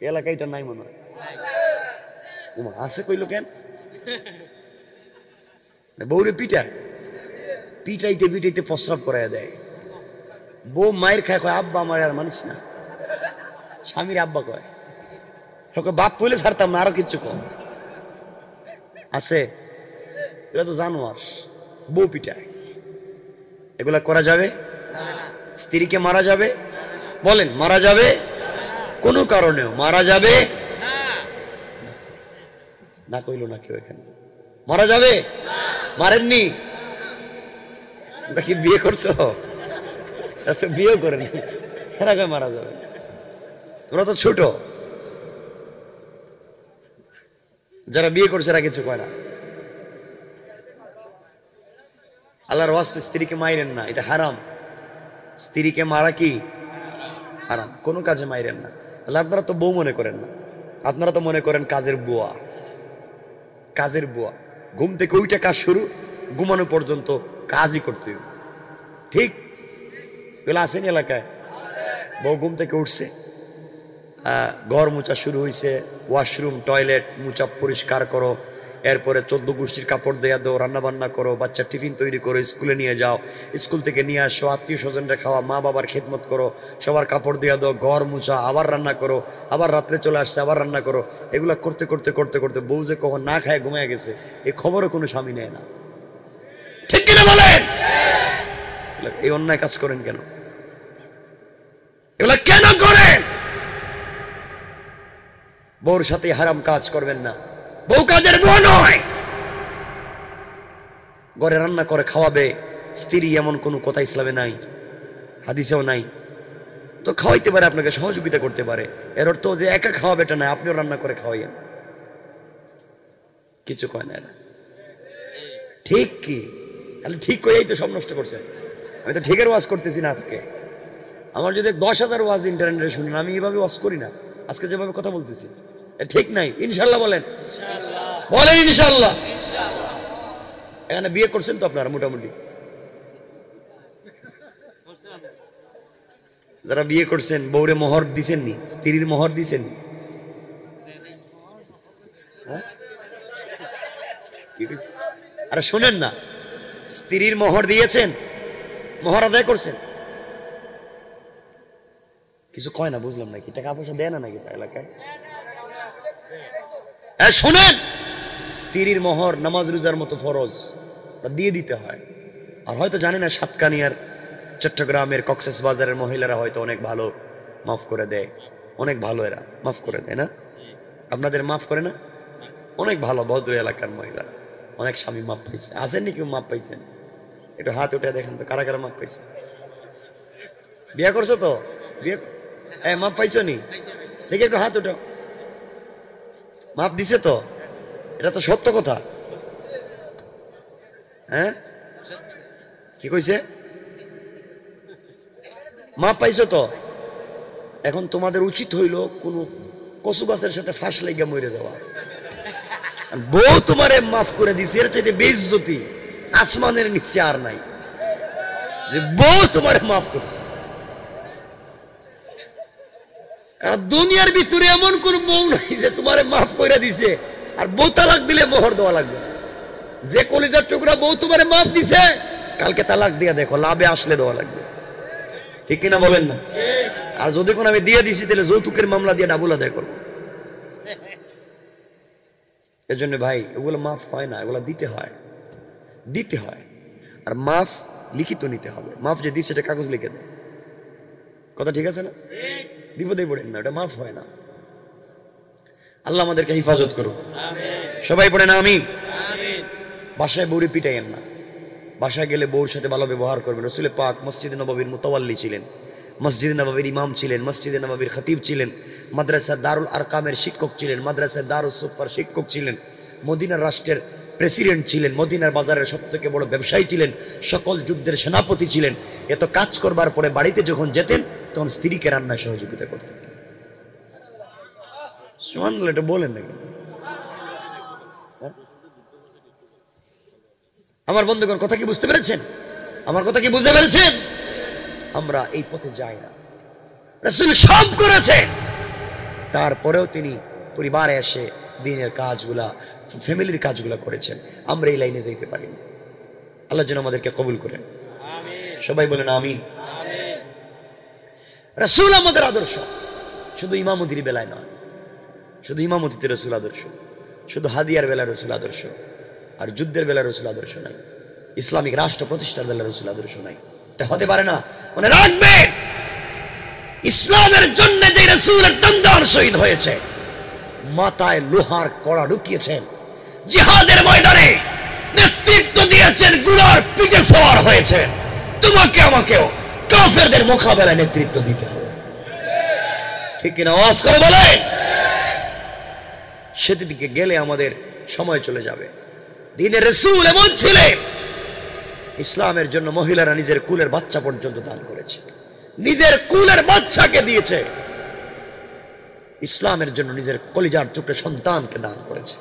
[SPEAKER 1] এলাকায় এটা নাই মনে হয়, আছে কইলো কেন? বৌরে পিটায়, পিটাইতে পিটাইতে প্রস্রাব করাই দেয়। বউ মায়ের খায়, কয় আব্বা আমার আর মানিস না। স্বামীর আব্বা কয়, বাপ কইলে ছাড়তাম না, আরো কিচ্ছু কম আছে। এগুলা তো জানোয়ার, বউ পিটায়। এগুলা করা যাবে? স্ত্রীকে মারা যাবে? বলেন মারা যাবে? কোনো কারণেও মারা যাবে না। কইলো না কেউ এখানে মারা যাবে? মারেননি? কি বিয়ে করছো? বিয়ে করেনি, এরা কয় মারা যাবে। তোমরা তো ছোট, যারা বিয়ে করছে এরা কিছু কয় না। আল্লাহর ওয়াস্তে স্ত্রীকে মাইরেন না, এটা হারাম। স্ত্রীকে মারা কি হারাম, কোনো কাজে মাইরেন না। আল্লাহ আপনারা তো বউ মনে করেন না, আপনারা তো মনে করেন কাজের বুয়া। কাজের বুয়া, ঘুম থেকে ওইটা কাজ শুরু, ঘুমানো পর্যন্ত কাজই করতে হবে। ঠিক এগুলো আসেনি এলাকায়? বউ ঘুম থেকে উঠছে, ঘর মোছা শুরু হয়েছে, ওয়াশরুম টয়লেট মোছা পরিষ্কার করো, এরপরে 14 গোষ্ঠীর কাপড় দেয়া দাও, রান্না বান্না করো, বাচ্চা টিফিন তৈরি করো, স্কুলে নিয়ে যাও, স্কুল থেকে নিয়ে আসো, আত্মীয় স্বজনরা খাওয়া, মা বাবার খেদমত করো, সবার কাপড় দেয়া দাও, ঘর মোছা, আবার রান্না করো, আবার রাত্রে চলে আসছে, আবার রান্না করো। এগুলা করতে করতে করতে করতে বউ যে কখন না খায় ঘুমিয়ে গেছে, এই খবরও কোনো স্বামী নেয় না। ঠিক কিনা বলেন? এই অন্যায় কাজ করেন কেন? এগুলা কেন করেন? বউর সাথে হারাম কাজ করবেন না। বউ কাজের বউ নয়। ঘরে রান্না করে খাওয়াবে স্ত্রী, এমন কোনো কথা ইসলামে নাই, হাদিসেও নাই। তো খাওয়াইতে পারে, আপনাকে সহযোগিতা করতে পারে, এর অর্থ যে একা খাওয়াবে এটা না, আপনিও রান্না করে খাওয়াইয়েন। কিছু কয় না এরা, ঠিক কি? খালি ঠিক কইয়াই তো সব নষ্ট করছে। আমি তো ঠিকের ওয়াজ করতেছি না আজকে। আমার যদি 10,000 ওয়াজ ইন্টারনেটে শুনেন, আমি এইভাবে ওয়াজ করি না। আজকে যেভাবে কথা বলতেছি ঠিক নাই। ইনশাল্লাহ বলেন, বলেন ইনশাল্লাহ। এখানে বিয়ে করছেন তো আপনারা মোটামুটি, যারা বিয়ে করছেন বউরে মোহর দিছেননি, স্ত্রীর মোহর দিছেননি? আরে শোনেন না, স্ত্রীর মোহর দিয়েছেন, মোহর আদায় করছেন? কিছু কয় না, বুঝলাম নাকি টাকা পয়সা দেয় না নাকি এলাকায়? শোনেন, স্ত্রীর মোহর নামাজ রোজার মতো ফরজ, দিয়ে দিতে হয়। আর হয়তো জানি না সাতকানিয়ার, চট্টগ্রামের, কক্সবাজারের মহিলারা হয়তো অনেক ভালো মাফ করে দেয়, অনেক ভালো এরা মাফ করে দেয় না? আপনাদের মাফ করে না? অনেক ভালো ভদ্র এলাকার মহিলারা, অনেক স্বামী মাপ পাইছে। আছেন নাকি মাপ পাইছেন? একটু হাত উঠে দেখেন তো কারা কারা মাপ পাইছে। বিয়ে করছো তো? বিয়ে মাপ পাইছো নি? দেখি একটু হাত উঠো। মাপ দিছে তো? এটা তো সত্য কথা। হ্যাঁ, কি কইছে? মাপ পাইছো তো? এখন তোমাদের উচিত হইল কোন কচু গাছের সাথে ফাঁস লেগে মরে যাওয়া। বউ তোমারে মাফ করে দিছে, এর চাইতে বেইজ্জতি আসমানের নিচে আর নাই, যে বউ তোমারে মাফ করছে। কারণ দুনিয়ার ভিতরে এমন কোন বউ নাই যে তোমারে মাফ করে দিছে আর বউ তালাক দিলে মোহর দেওয়া লাগবে না। যে কলিজার টুকরা বউ তোমারে মাফ দিছে, কালকে তালাক দিয়ে দেখো, লাভে আসলে দেওয়া লাগবে। ঠিক কিনা বলেন না? আর যদি কোন আমি দিয়ে দিছি, তাহলে যৌতুকের মামলা দিয়ে ডাবল আদায় করবো। এর জন্য ভাই, ওগুলো মাফ হয় না, এগুলো দিতে হয়, দিতে হয়। আর মাফ লিখিত নিতে হবে। মাফ যে দিচ্ছে এটা কাগজ লিখে দেয়, কথা ঠিক আছে না? বিপদে পড়েন না, ওটা মাফ হয় না। আল্লাহ আমাদেরকে হেফাজত করুন, সবাই পড়েন আমিন। বাসায় বউরে পিটাইয়েন না, বাসায় গেলে বউর সাথে ভালো ব্যবহার করবেন। রাসূল পাক মসজিদে নববীর মুতাওয়াল্লি ছিলেন, মসজিদে নববীর ইমাম ছিলেন, মসজিদে নববীর খতিব ছিলেন, মাদ্রাসা দারুল আরকামের শিক্ষক ছিলেন, মাদ্রাসা দারুস সুফার শিক্ষক ছিলেন, মদিনার রাষ্ট্রের প্রেসিডেন্ট ছিলেন, মদিনার বাজারের সবথেকে বড় ব্যবসায়ী ছিলেন, সকল যুদ্ধের সেনাপতি ছিলেন। এত কাজ করবার পরে বাড়িতে যখন যেতেন, তখন স্ত্রীকে রান্নায় সহযোগিতা করতেন। সুবহানাল্লাহ, এটা বলেন নাকি? আমার বন্ধুগণ, কথা কি বুঝতে পেরেছেন? আমার কথা কি বুঝতে পেরেছেন? আমরা এই পথে যাই না। রাসূল সব করেছেন, তারপরেও তিনি পরিবারে এসে দিনের কাজগুলা, ফ্যামিলির কাজগুলা করেছেন। আমরা এই লাইনে যাইতে পারি না। আল্লাহ যেন আমাদেরকে কবুল করেন, সবাই বলেন আমিন। রাসূল আমাদের আদর্শ, শুধু ইমামতির বেলায় নয়, শুধু ইমামতিতে রাসূল আদর্শ, শুধু হাদিয়ার বেলায় রাসূল আদর্শ, আর যুদ্ধের বেলায় রাসূল আদর্শ নাই, ইসলামিক রাষ্ট্র প্রতিষ্ঠার বেলায় রাসূল আদর্শ নাই। এটা হতে পারে না। মনে রাখবেন, ইসলামের জন্য যে রাসূলের দমদার শহীদ হয়েছে, মাথায় লোহার কড়া ঢুকিয়েছেন, জিহাদের ময়দানে নেতৃত্ব দিয়েছেন, গুলার পিঠে সওয়ার হয়েছেন, তোমাকে আমাকেও কাফেরদের মোকাবেলায় নেতৃত্ব দিতে হবে। ঠিক কিনা? আওয়াজ করে বলেন। সেদিকে গেলে আমাদের সময় চলে যাবে। দ্বীনের রাসূল এমন ছিলেন, ইসলামের জন্য মহিলারা নিজের কুলের বাচ্চা পর্যন্ত দান করেছে, নিজের কুলের বাচ্চাকে দিয়েছে, ইসলামের জন্য নিজের কলিজার টুকরো সন্তানকে দান করেছে।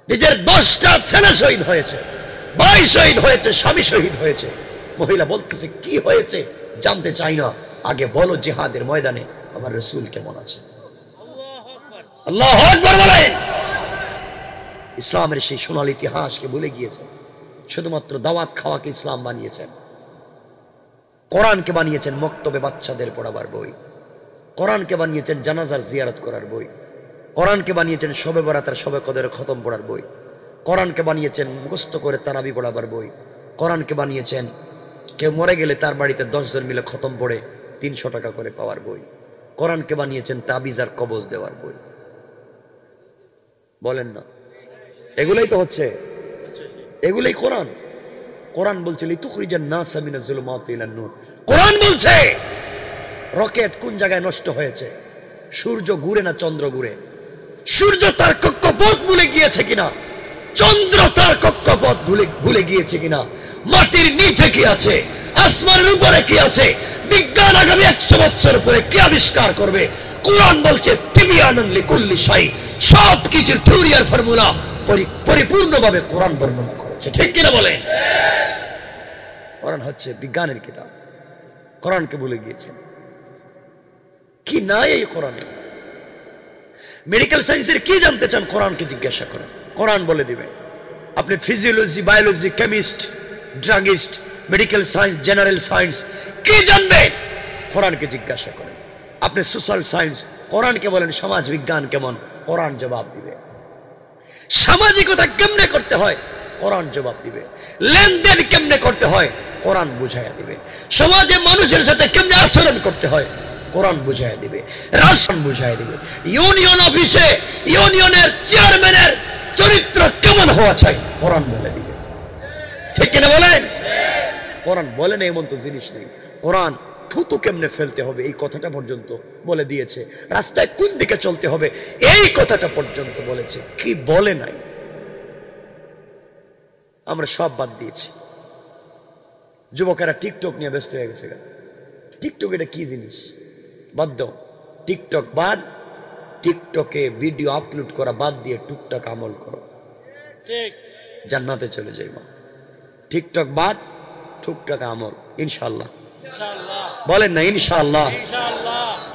[SPEAKER 1] নিজের 10টা ছেলে শহীদ হয়েছে, ভাই শহীদ হয়েছে, স্বামী শহীদ হয়েছে। মহিলা বলতেছে, কি হয়েছে জানতে চাই না, আগে বলো জিহাদের ময়দানে আমার রাসূল কেমন আছে। আল্লাহু আকবার বলেন। ইসলামের সেই সোনালী ইতিহাসকে ভুলে গিয়েছেন, শুধুমাত্র দাওয়াত খাওয়াকে ইসলাম বানিয়েছেন। কোরআনকে বানিয়েছেন মক্তবে বাচ্চাদের পড়াবার বই, কোরআনকে বানিয়েছেন জানাজার জিয়ারত করার বই, কোরআনকে বানিয়েছেন শবে বরাতের শবে কদরের খতম পড়ার বই, কোরআনকে বানিয়েছেন মুখস্থ করে তারাবি পড়াবার বই, কোরআনকে বানিয়েছেন কেউ মরে গেলে তার বাড়িতে 10 জন মিলে খতম পড়ে 300 টাকা করে পাওয়ার বই, কোরআনকে বানিয়েছেন তাবিজ আর কবজ দেওয়ার বই। বলেন না, এগুলাই তো হচ্ছে, এগুলাই কোরআন। কোরআন বলছে লিতুখরিজান নাসা মিনাজ যুলুমাতি ইলান নূর। কোরআন বলছে রকেট কোন জায়গায় নষ্ট হয়েছে, সূর্য ঘুরে না চন্দ্র ঘুরে, সূর্য তার কক্ষপথ ভুলে গিয়েছে কিনা, চন্দ্র তার কক্ষপথ ভুলে গিয়েছে কিনা, মাটির নিচে কি আছে, আসমানের উপরে কি আছে, বিজ্ঞান আগামী 100 বছর পরে কি আবিষ্কার করবে। কোরআন বলছে তিবিয়ানান লিকুল্লি শাই, সব কিছুর থিওরি আর ফর্মুলা পরিপূর্ণভাবে কোরআন বর্ণনা করেছে। ঠিক কিনা বলেন? কোরআন হচ্ছে বিজ্ঞানের কিতাব, কোরআনকে ভুলে গিয়েছেন। কি নাই এই কোরআনে? মেডিকেল সায়েন্সের কি জানতে চান কোরআনকে জিজ্ঞাসা করেন, কোরআন বলে দিবে। আপনি physiology, biology, chemist, druggist, medical science, general science কি জানবেন, কোরআনকে জিজ্ঞাসা করেন। আপনি সোশ্যাল সায়েন্স, কোরআনকে বলেন সমাজ বিজ্ঞান কেমন, কোরআন জবাব দিবে। সামাজিকতা কেমনে করতে হয়, কোরআন জবাব দিবে। লেনদেন কেমনে করতে হয়, কোরআন বুঝাইয়া দিবে। সমাজে মানুষের সাথে কেমনে আচরণ করতে হয়, কোরআন বুঝাইয়া দিবে। রাষ্ট্র বুঝাইয়া দিবে। ইউনিয়ন অফিসে ইউনিয়নের চেয়ারম্যানের চরিত্র কেমন হওয়া চাই, কোরআন বলে দিবে। ঠিক কিনা বলেন? কোরআন বলে না এমন তো জিনিস নেই। কোরআন থুতু কেমনে ফেলতে হবে এই কথাটা পর্যন্ত বলে দিয়েছে, রাস্তায় কোন দিকে চলতে হবে এই কথাটা পর্যন্ত বলেছে। কি বলে নাই? আমরা সব বাদ দিয়েছি। যুবকেরা টিকটক নিয়ে ব্যস্ত হয়ে গেছে। টিকটক এটা কি জিনিস? বাদ দাও, টিকটক বাদ। টিকটকে ভিডিও আপলোড করা বাদ দিয়ে টুকটাক আমল করো, জান্নাতে চলে যাইবা। টিকটক বাদ, টুকটাক আমল, ইনশাআল্লাহ। বলেন না ইনশাআল্লাহ?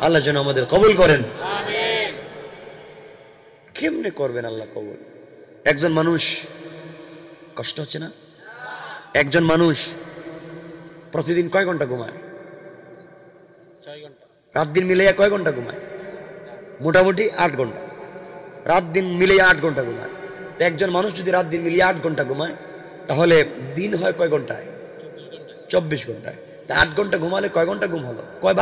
[SPEAKER 1] আল্লাহ যেন আমাদের কবুল করেন। কেমনে করবেন আল্লাহ কবুল? একজন মানুষ, কষ্ট হচ্ছে না? একজন মানুষ প্রতিদিন কয় ঘন্টা ঘুমায়? 6 ঘন্টা। রাত দিন মিলিয়ে কয় ঘন্টা ঘুমায়? মোটামুটি 8 ঘন্টা। রাত দিন মিলিয়ে 8 ঘন্টা ঘুমায়। একজন মানুষ যদি রাত দিন মিলিয়ে 8 ঘন্টা ঘুমায়, তাহলে দিন হয় কয় ঘন্টায়? 24 ঘন্টায়। তা 8 ঘন্টা ঘুমালে কয় ঘন্টা ঘুম হলো? কয়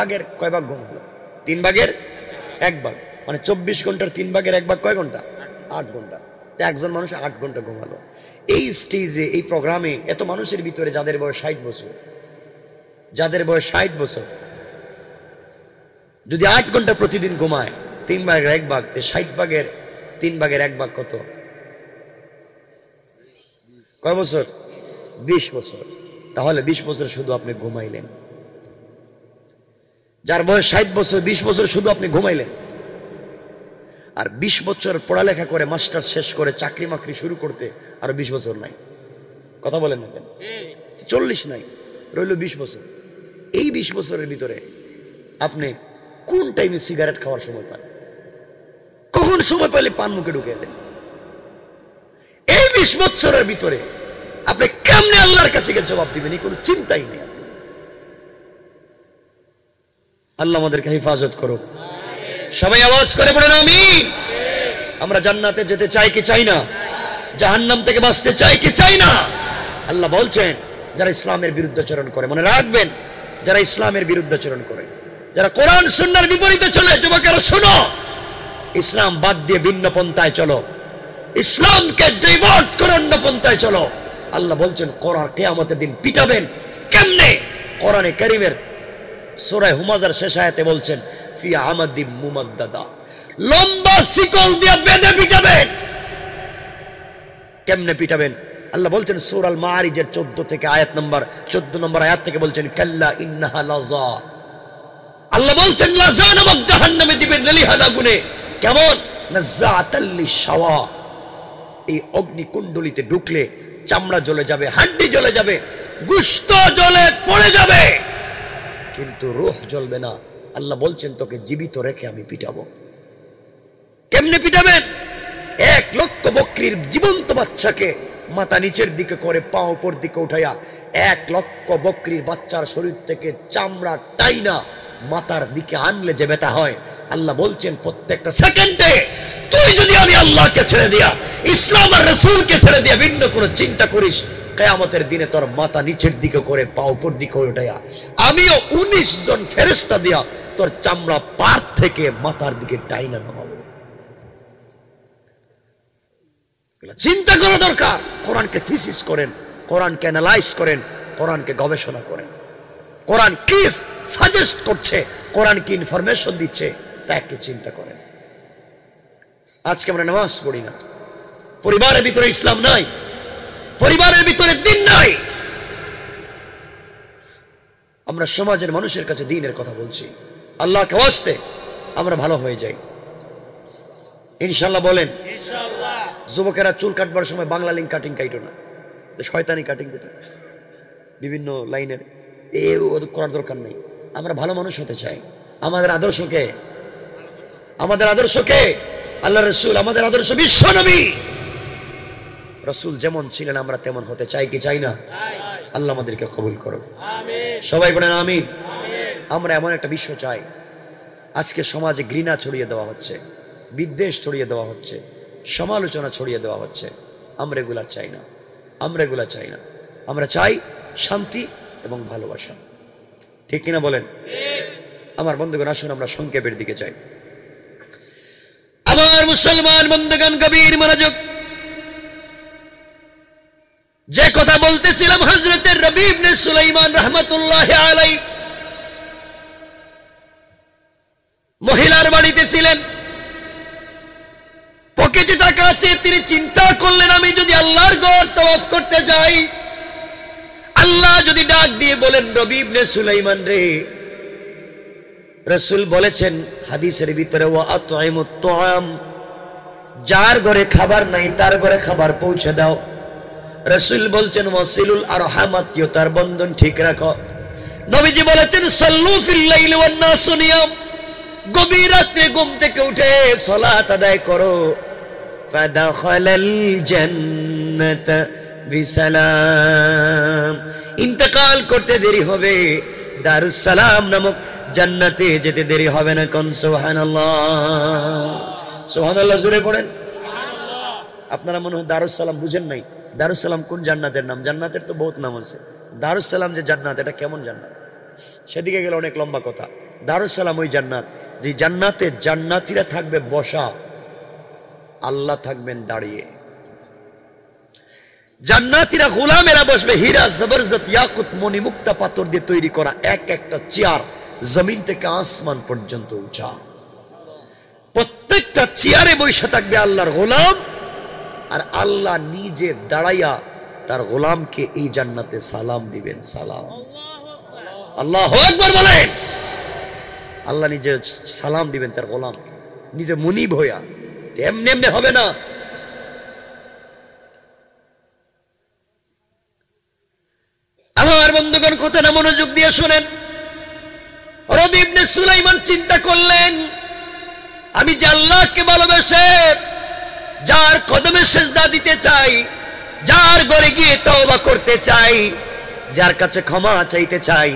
[SPEAKER 1] ভাগ ঘুম হলো? 3 ভাগের 1 ভাগ। মানে 24 ঘন্টার 3 ভাগের 1 ভাগ কয় ঘন্টা? 8 ঘন্টা। তা একজন মানুষ 8 ঘন্টা ঘুমালো। এই স্টেজে, এই প্রোগ্রামে এত মানুষের ভিতরে যাদের বয়স 60 বছর, যাদের বয়স 60 বছর, যদি 8 ঘন্টা প্রতিদিন ঘুমায়, 3 ভাগের 1 ভাগ, 60 ভাগের 3 ভাগের 1 ভাগ কত? কয় বছর? 20 বছর। তাহলে 20 বছর শুধু আপনি ঘুমাইলেন। যার বয়স 60 বছর, 20 বছর শুধু আপনি ঘুমাইলেন। আর 20 বছর পড়ালেখা করে মাস্টার শেষ করে চাকরি মাকরি শুরু করতে আরো 20 বছর নাই। কথা বলেন না কেন? 40 নাই, রইল 20 বছর। এই 20 বছরের ভিতরে আপনি কোন টাইমে সিগারেট খাওয়ার সময় পান? কখন সময় পেলে পান মুখে ঢুকে দেন? এই 20 বছরের ভিতরে আপনি কেমনে আল্লাহর কাছে গিয়ে জবাব দিবেন, এই কোনো চিন্তাই নেই। আল্লাহ আমাদেরকে হেফাজত করুক। সবাই আওয়াজ করে বলেন আমিন। আমরা জান্নাতে যেতে চাই কি চাই না? জাহান্নাম থেকে বাঁচতে চাই কি চাই না? আল্লাহ বলছেন যারা ইসলামের বিরুদ্ধাচরণ করে, মনে রাখবেন, যারা ইসলামের বিরুদ্ধাচরণ করে, যারা কোরআন সুন্নাহর বিপরীতে চলে, যুবকেরা শোনো, ইসলাম বাদ দিয়ে ভিন্ন পন্থায় চলো, ইসলামকে ডাইভার্ট করে অন্য পন্থায় চলো। আল্লাহ বলছেন কোরআন কিয়ামতের দিন পিটাবেন। কেমনে? কোরআনে কারীমের সূরা হুমাযার শেষ আয়াতে বলছেন ফি আমাদিম মুমাদ্দাদা, লম্বা শিকল দিয়ে বেঁধে পিটাবেন। কেমনে পিটাবেন? আল্লাহ বলছেন সূরা আল মাআরিজের 14 থেকে আয়াত নম্বর 14 নম্বর আয়াত থেকে বলছেন কাল্লা ইন্নাহা লাযা। আল্লাহ বলছেন লাযা নামক জাহান্নামে দিবেন লেলিহান আগুনে। কেমন? নাযাতাল লিশাওয়া। এই অগ্নিকুণ্ডলিতে ঢুকলে চামড়া জ্বলে যাবে, হাড্ডি জ্বলে যাবে, গোশত জ্বলে পড়ে যাবে, কিন্তু রূহ জ্বলবে না। আল্লাহ বলছেন তোকে জীবিত রেখে আমি পিটাবো। কেমনে পিটাবেন? 1 লক্ষ বকরির জীবন্ত বাচ্চাকে মাথা নিচের দিকে করে পা উপর দিকে উঠাইয়া 1 লক্ষ বকরির বাচ্চার শরীর থেকে চামড়া টাইনা মাথার দিকে আনলে যে ব্যথা হয়, আল্লাহ বলছেন প্রত্যেকটা সেকেন্ডে তুই যদি আমি আল্লাহকে ছেড়ে দিয়া, ইসলাম আর রাসূলকে ছেড়ে দিয়া ভিন্ন কোনো চিন্তা করিস, কিয়ামতের দিনে তোর মাথা নিচের দিকে করে পা উপর দিকে উঠাইয়া আমিও 19 জন ফেরেশতা দিয়া তোর চামড়া পার থেকে মাথার দিকে টাইনা নামাবো। চিন্তা করা দরকার। কোরআনকে থিসিস করেন, কোরআনকে অ্যানালাইজ করেন, কোরআনকে গবেষণা করেন, কোরআন কি সাজেস্ট করছে, কোরআন কি ইনফরমেশন দিচ্ছে তা একটু চিন্তা করেন। আজকে আমরা নামাজ পড়ি না, পরিবারের ভিতরে ইসলাম নাই, পরিবারের ভিতরে দিন নাই। আমরা সমাজের মানুষের কাছে দ্বীনের কথা বলছি, আল্লাহকে ওয়াস্তে আমরা ভালো হয়ে যাই ইনশাআল্লাহ। বলেন ইনশাআল্লাহ। যুবকেরা চুল কাটবার সময় বাংলা লিঙ্ক কাটিং কাইটো না, শয়তানি কাটিং যেটা বিভিন্ন লাইনের করার দরকার নেই। আমরা ভালো মানুষ হতে চাই। আমাদের আদর্শকে, আমাদের আদর্শকে আল্লাহ রসুল, আমাদের আদর্শ বিশ্ব নবী রসুল যেমন ছিলেন আমরা তেমন হতে চাই কি চাই না? আল্লাহ আমাদেরকে কবুল করো, সবাই বলেন আমিন। আমরা এমন একটা বিশ্ব চাই। আজকে সমাজে ঘৃণা ছড়িয়ে দেওয়া হচ্ছে, বিদ্বেষ ছড়িয়ে দেওয়া হচ্ছে, সমালোচনা ছড়িয়ে দেওয়া হচ্ছে। আমরা এগুলা চাই না, আমরা এগুলা চাই না। আমরা চাই শান্তি এবং ভালোবাসা, ঠিক কিনা বলেন? আমার বন্ধুগণ আসুন আমরা সংক্ষেপের দিকে যাই। আমার মুসলমান বন্ধুগণ গভীর মনোযোগ। যে কথা বলতেছিলাম, হযরত রবি ইবনে সুলাইমান রাহমাতুল্লাহি আলাইহি মহিলার বাড়িতে ছিলেন, পকেটে টাকা আছে। তিনি চিন্তা করলেন আমি যদি আল্লাহর ঘর তওয়াফ করতে যাই, আল্লাহ যদি ডাক দিয়ে বলেন রবি ইবনে সুলাইমান রে, রাসূল বলেছেন হাদিসের ভিতরে ওয়া আতইমুত তুআম, যার ঘরে খাবার নাই তার ঘরে খাবার পৌঁছে দাও। রাসূল বলছেন ওয়াসিলুল আরহাম, আত্মীয়তার বন্ধন ঠিক রাখো। নবীজি বলেছেন সাল্লু ফিল লাইলি ওয়ান নাসু নিয়াম, গভীর রাতে ঘুম থেকে উঠে সালাত আদায় করো। ফাদাখালাল জান্নাত বিসালাম, ইন্তেকাল করতে দেরি হবে, দারুস সালাম নামক জান্নাতে যেতে দেরি হবে না। কোন সুবহানাল্লাহ, সুবহানাল্লাহ জোরে পড়েন। আপনারা মনে হয় দারুস সালাম বুঝেন নাই। দারুস সালাম কোন জান্নাতের নাম? জান্নাতের তো বহুত নাম আছে। দারুস সালাম যে জান্নাত, এটা কেমন জান্নাত সেদিকে গেলে অনেক লম্বা কথা। দারুস সালাম ওই জান্নাত যে জান্নাতে জান্নাতীরা থাকবে বসা, আল্লাহ থাকবেন দাঁড়িয়ে। জান্নাতীরা গোলামেরা বসবে, হীরা জবরজত ইয়াকুত মণি মুক্তা পাথর দিয়ে তৈরি করা এক একটা চেয়ার, জমিন থেকে আসমান পর্যন্ত উঁচা। প্রত্যেকটা চেয়ারে বসে থাকবে আল্লাহর গোলাম, আর আল্লাহ নিজে দাঁড়াইয়া তার গোলামকে এই জান্নাতে সালাম দিবেন। সালাম, আল্লাহু আকবার বলেন। আল্লাহ নিজে সালাম দিবেন তার গোলামকে, নিজে মুনিব হইয়া। এমনি এমনি হবে না। আমার বন্ধুগণ কথাটা মনোযোগ দিয়ে শুনেন। রবি ইবনে সুলাইমান চিন্তা করলেন আমি যে আল্লাহকে ভালোবেসে যার কদমে সেজদা দিতে চাই, যার ঘরে গিয়ে তওবা করতে চাই, যার কাছে ক্ষমা চাইতে চাই,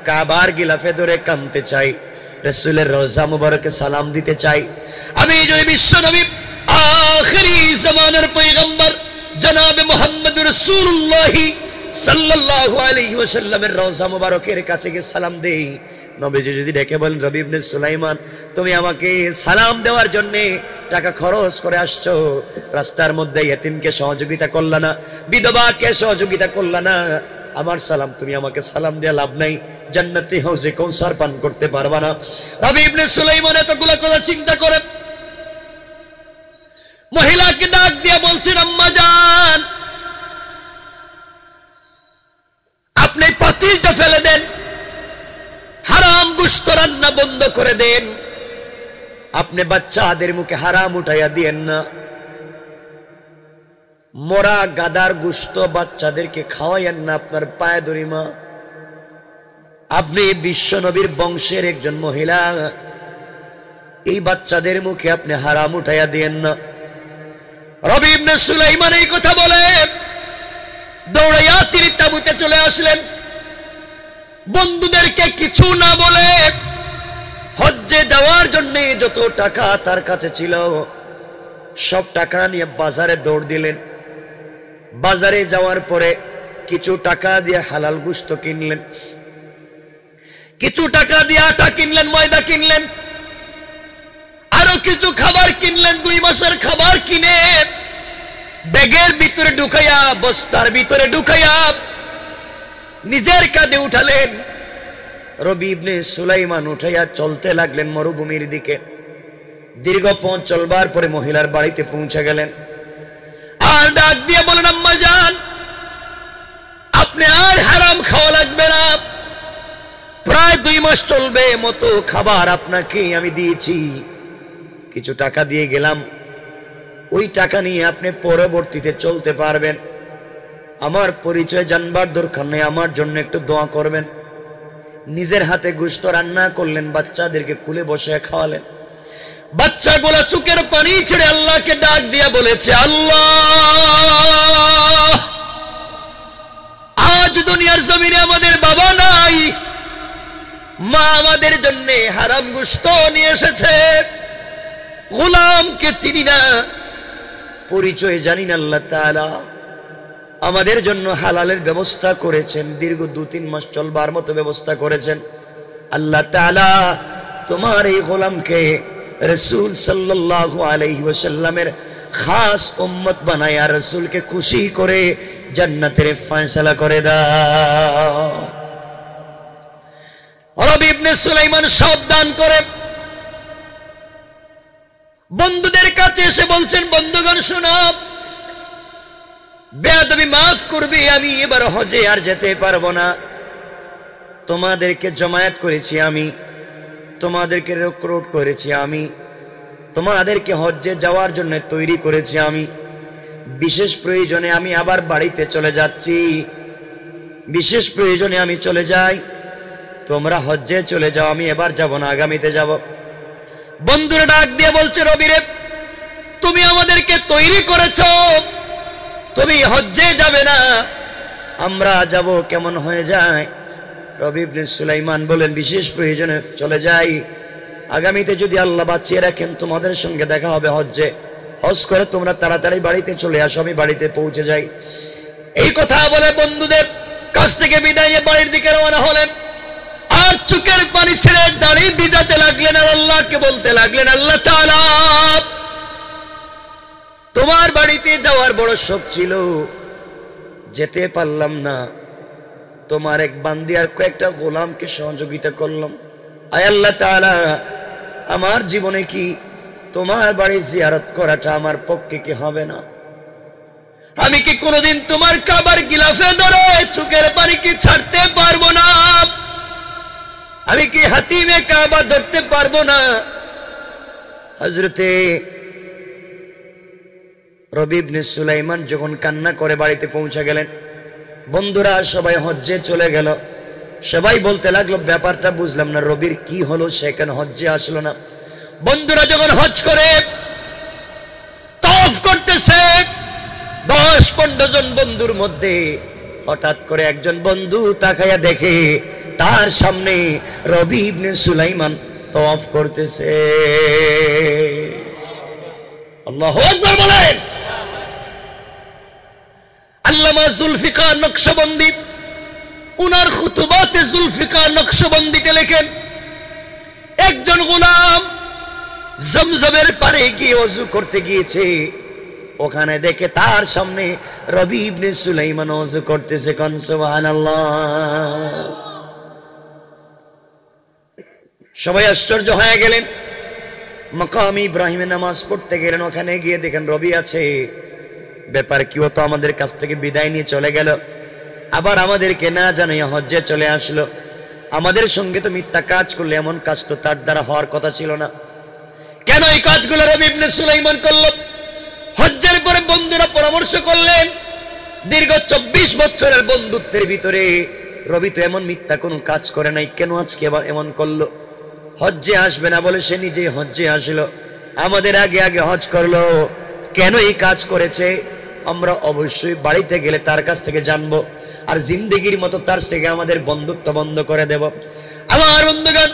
[SPEAKER 1] কাবার গিলাফে ধরে কাঁদতে চাই, রাসূলের রওজা মুবারকে সালাম দিতে চাই, আমি যদি বিশ্ব নবী আখিরি জামানার পয়গম্বর জনাবে মুহাম্মদ রাসূলুল্লাহ সাল্লাল্লাহু আলাইহি ওয়াসাল্লামের রওজা মুবারকের কাছে গিয়ে সালাম দেই, নবীজি যদি ডেকে বলেন রবি ইবনে সুলাইমান তুমি আমাকে সালাম দেওয়ার জন্য টাকা খরচ করে আসছো, রাস্তার মধ্যে ইতিমকে সহযোগিতা করলা না, বিধবাকে সহযোগিতা করলা না, আমার সালাম তুমি আমাকে সালাম দিয়ে লাভ নাই, জান্নাতে হাউজে কাউসার পান করতে পারবা না। রবি ইবনে সুলাইমান এতগুলো কথা চিন্তা করে মহিলাকে ডাক দিয়ে বলছেন আম্মা জান আপনি পাতিলটা ফেলে দেন, হারাম গোশত রান্না বন্ধ করে দেন, আপনি বাচ্চাদের মুখে হারাম উঠাইয়া দিয়েন না, মরা গাদার গোশত বাচ্চাদেরকে খাওয়াইয়েন না, আপনার পায়ে ধরি মা, আপনি বিশ্ব নবীর বংশের একজন মহিলা, এই বাচ্চাদের মুখে আপনি হারাম উঠাইয়া দিয়েন না। রবি ইবনে সুলাইমান এই কথা বলে দৌড়াইয়া তিনি তাঁবুতে চলে আসলেন। বন্ধুদেরকে কিছু না বলে হজ্জে যাওয়ার জন্য যত টাকা তার কাছে ছিল সব টাকা নিয়ে বাজারে দৌড় দিলেন। বাজারে যাওয়ার পরে কিছু টাকা দিয়ে হালাল গোশত কিনলেন, কিছু টাকা দিয়ে আটা কিনলেন, ময়দা কিনলেন, আরো কিছু খাবার কিনলেন, 2 মাসের খাবার কিনে বস্তার ভিতরে ঢুকাইয়া নিজের কাঁধে উঠালেন। রবি ইবনে সুলাইমান উঠাইয়া চলতে লাগলেন মরুভূমির দিকে। দীর্ঘ পথ চলবার পরে মহিলার বাড়িতে পৌঁছে গেলেন। আর ডাক দিয়ে বলেন, আম্মা জান, আপনি আর হারাম খাওয়া লাগবে না। প্রায় 2 মাস চলবে মতো খাবার আপনাকে আমি দিয়েছি, কিছু টাকা দিয়ে গেলাম, ওই টাকা নিয়ে আপনি পরবর্তীতে চলতে পারবেন। আমার পরিচয় জানবার দরকার নেই, আমার জন্য একটু দোয়া করবেন। নিজের হাতে গোশত রান্না করলেন, বাচ্চাদেরকে কুলে বসে খাওয়ালেন। বাচ্চাগুলো চোখের পানি ছেড়ে আল্লাহকে ডাক দিয়া বলেছে, আল্লাহ, আজ দুনিয়ার জমিনে আমাদের বাবা নাই, মা আমাদের জন্য হারাম গোশত নিয়ে এসেছে, গোলামকে চিনি না, পরিচয় জানি না। আল্লাহ তাআলা আমাদের জন্য হালালের ব্যবস্থা করেছেন, দীর্ঘ 2-3 মাস চলবার মতো ব্যবস্থা করেছেন। আল্লাহ তাআলা তোমার এই গোলামকে রাসূল সাল্লাল্লাহু আলাইহি ওয়াসাল্লামের খাস উম্মত বানায়া রাসূলকে খুশি করে জান্নাতের ফয়সালা করে দাও। রবি ইবনে সুলাইমান সাবধান করে বন্ধুদের কাছে এসে বলছেন, বন্ধুগণ শোনো, বেয়াদবি মাফ করবে, আমি এবার হজে আর যেতে পারবো না। তোমাদেরকে জমায়েত করেছি আমি, তোমাদেরকে রিক্রুট করেছি আমি, তোমাদেরকে হজ্জে যাওয়ার জন্য তৈরি করেছি আমি। বিশেষ প্রয়োজনে আমি আবার বাড়িতে চলে যাচ্ছি, বিশেষ প্রয়োজনে আমি চলে যাই, তোমরা হজ্জে চলে যাও, আমি এবার যাব না, আগামীতে যাব। বন্ধুরা ডাক দিয়ে বলছে, রবিরে, তুমি আমাদেরকে তৈরি করেছো, তুমি হজ্জে যাবে না, আমরা যাব, কেমন হয়ে যায়? রবি ইবনে সুলাইমান বলেন, বিশেষ প্রয়োজনে চলে যাই, আগামীতে যদি আল্লাহ বাঁচিয়ে রাখেন তোমাদের সঙ্গে দেখা হবে হজ্জে, হজ করে তোমরা তাড়াতাড়ি বাড়িতে চলে আসো, আমি বাড়িতে পৌঁছে যাই। এই কথা বলে বন্ধুদের কাছ থেকে বিদায় নিয়ে বাড়ির দিকে রওনা হলেন। আর চোখের পানি ছেড়ে দাড়ি ভিজাতে লাগলেন, আর আল্লাহকে বলতে লাগলেন, আল্লাহ তাআলা, তোমার বাড়িতে যাওয়ার বড় শখ ছিল, যেতে পারলাম না, তোমার এক বান্দি আর কয়েকটা গোলামকে সহযোগিতা করলাম। আয় আল্লাহ তাআলা, আমার জীবনে কি তোমার বাড়ি জিয়ারত করাটা আমার পক্ষে কি হবে না? আমি কি কোনোদিন তোমার কাবার গিলাফে ধরে চোখের পানি কি ছাড়তে পারবো না? আমি কি হাতিমে কাবা ধরতে পারবো না? হযরতে রবি ইবনে সুলাইমান যখন কান্না করে বাড়িতে পৌঁছে গেলেন, বন্ধুরা সবাই হজ্জে চলে গেল। সবাই বলতে লাগলো, ব্যাপারটা বুঝলাম না, রবির কি হলো, সে কেন হজ্জে আসলো না? বন্ধুরা যখন হজ করে তওয়াফ করতেছে, 10-15 জন বন্ধুর মধ্যে হঠাৎ করে একজন বন্ধু তাকায়া দেখে তার সামনে রবি ইবনে সুলাইমান তওয়াফ করতেছে। আল্লাহু আকবার বলেন। আল্লামা জুলফিকার নকশবন্দি উনার খুতুবাতে জুলফিকার নকশবন্দিতে লেখেন, একজন গোলাম জমজমের পারে গিয়ে ওযু করতে গিয়েছে, ওখানে দেখে তার সামনে রবি ইবনে সুলাইমান ওযু করতেছে। কোন সুবহানাল্লাহ। সবাই আশ্চর্য হয়ে গেলেন। মাকাম ইব্রাহিমে নামাজ পড়তে গেলেন, ওখানে গিয়ে দেখেন রবি আছে। ব্যাপার কি, ও তো আমাদের কাছ থেকে বিদায় নিয়ে চলে গেল, আবার আমাদেরকে না জানিয়ে হজ্জে চলে আসলো। আমাদের সঙ্গে তো মিথ্যা কাজ করলে, এমন কাজ তো তার দ্বারা হওয়ার কথা ছিল না। কেন এই কাজগুলো রবি ইবনে সুলাইমান করলো? হজ্জের পরে বন্ধুরা পরামর্শ করলেন, দীর্ঘ 24 বছরের বন্ধুত্বের ভিতরে রবি তো এমন মিথ্যা কোনো কাজ করে নাই, কেন আজকে আবার এমন করলো? হজ্জে আসবে না বলে সে নিজেই হজ্জে আসলো, আমাদের আগে আগে হজ করলো, কেন এই কাজ করেছে? আমরা অবশ্যই বাড়িতে গেলে তার কাছ থেকে জানবো, আর জিন্দেগির মতো তার থেকে আমাদের বন্ধুত্ব বন্ধ করে দেব। আমার বন্ধুগণ,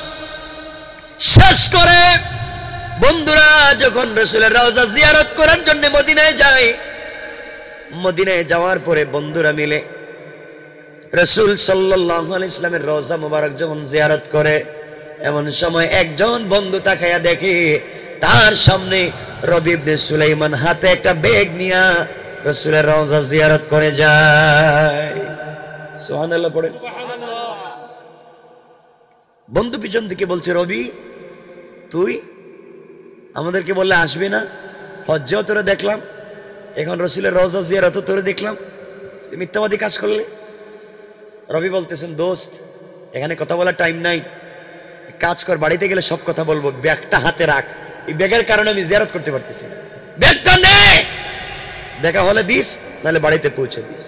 [SPEAKER 1] শেষ করে বন্ধুরা যখন রাসূলের রওজা জিয়ারত করার জন্য মদিনায় যায়, মদিনায় যাওয়ার পরে বন্ধুরা মিলে রাসূল সাল্লাল্লাহু আলাইহি ওয়াসাল্লামের রওজা মুবারক যখন জিয়ারত করে, এমন সময় একজন বন্ধু তাকায়া দেখে তার সামনে রবি ইবনে সুলাইমান হাতে একটা ব্যাগ নিয়ে রাসূলের রওজা জিয়ারত করে যায়। সুবহানাল্লাহ পড়েন। বন্ধু পিছন থেকে বলছে, রবি তুই আমাদেরকে বললে আসবি না, হজ্জেও তোরে দেখলাম, এখন রাসূলের রওজা জিয়ারতও তোরে দেখলাম, মিথ্যাবাদী কাজ করলে। রবি বলতেছেন, দোস্ত এখানে কথা বলার টাইম নাই, কাজ কর, বাড়িতে গেলে সব কথা বলবো, ব্যাগটা হাতে রাখ, এই ব্যাগের কারণে আমি জিয়ারত করতে পারতেছি না, ব্যাগটা নে, দেখা হলে দিস, নাহলে বাড়িতে পৌঁছে দিস।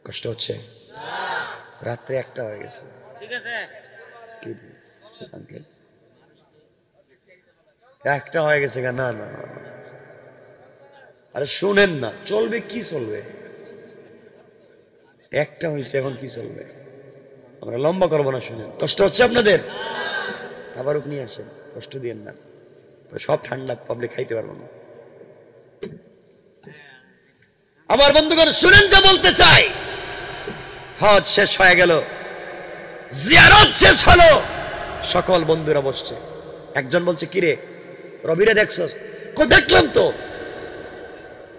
[SPEAKER 1] কষ্ট হচ্ছে? রাত্রে 1টা হয়ে গেছে। ঠিক আছে, 1টা হয়ে গেছে। না না, আরে শুনেন না, চলবে কি চলবে, 1টা হয়েছে, এখন কি চলবে? আমরা লম্বা করবো না, শুনেন। কষ্ট হচ্ছে আপনাদের? আবার নিয়ে আসেন, কষ্ট দিয়েন না, সব ঠান্ডা পাবলিক খাইতে পারবো না। আমার বন্ধুগণ শুনেন, যা বলতে চাই, হজ শেষ হয়ে গেল, জিয়ারত শেষ হলো, সকল বন্ধুরা বসছে। একজন বলছে, কিরে রবিরে দেখছস? দেখলাম তো,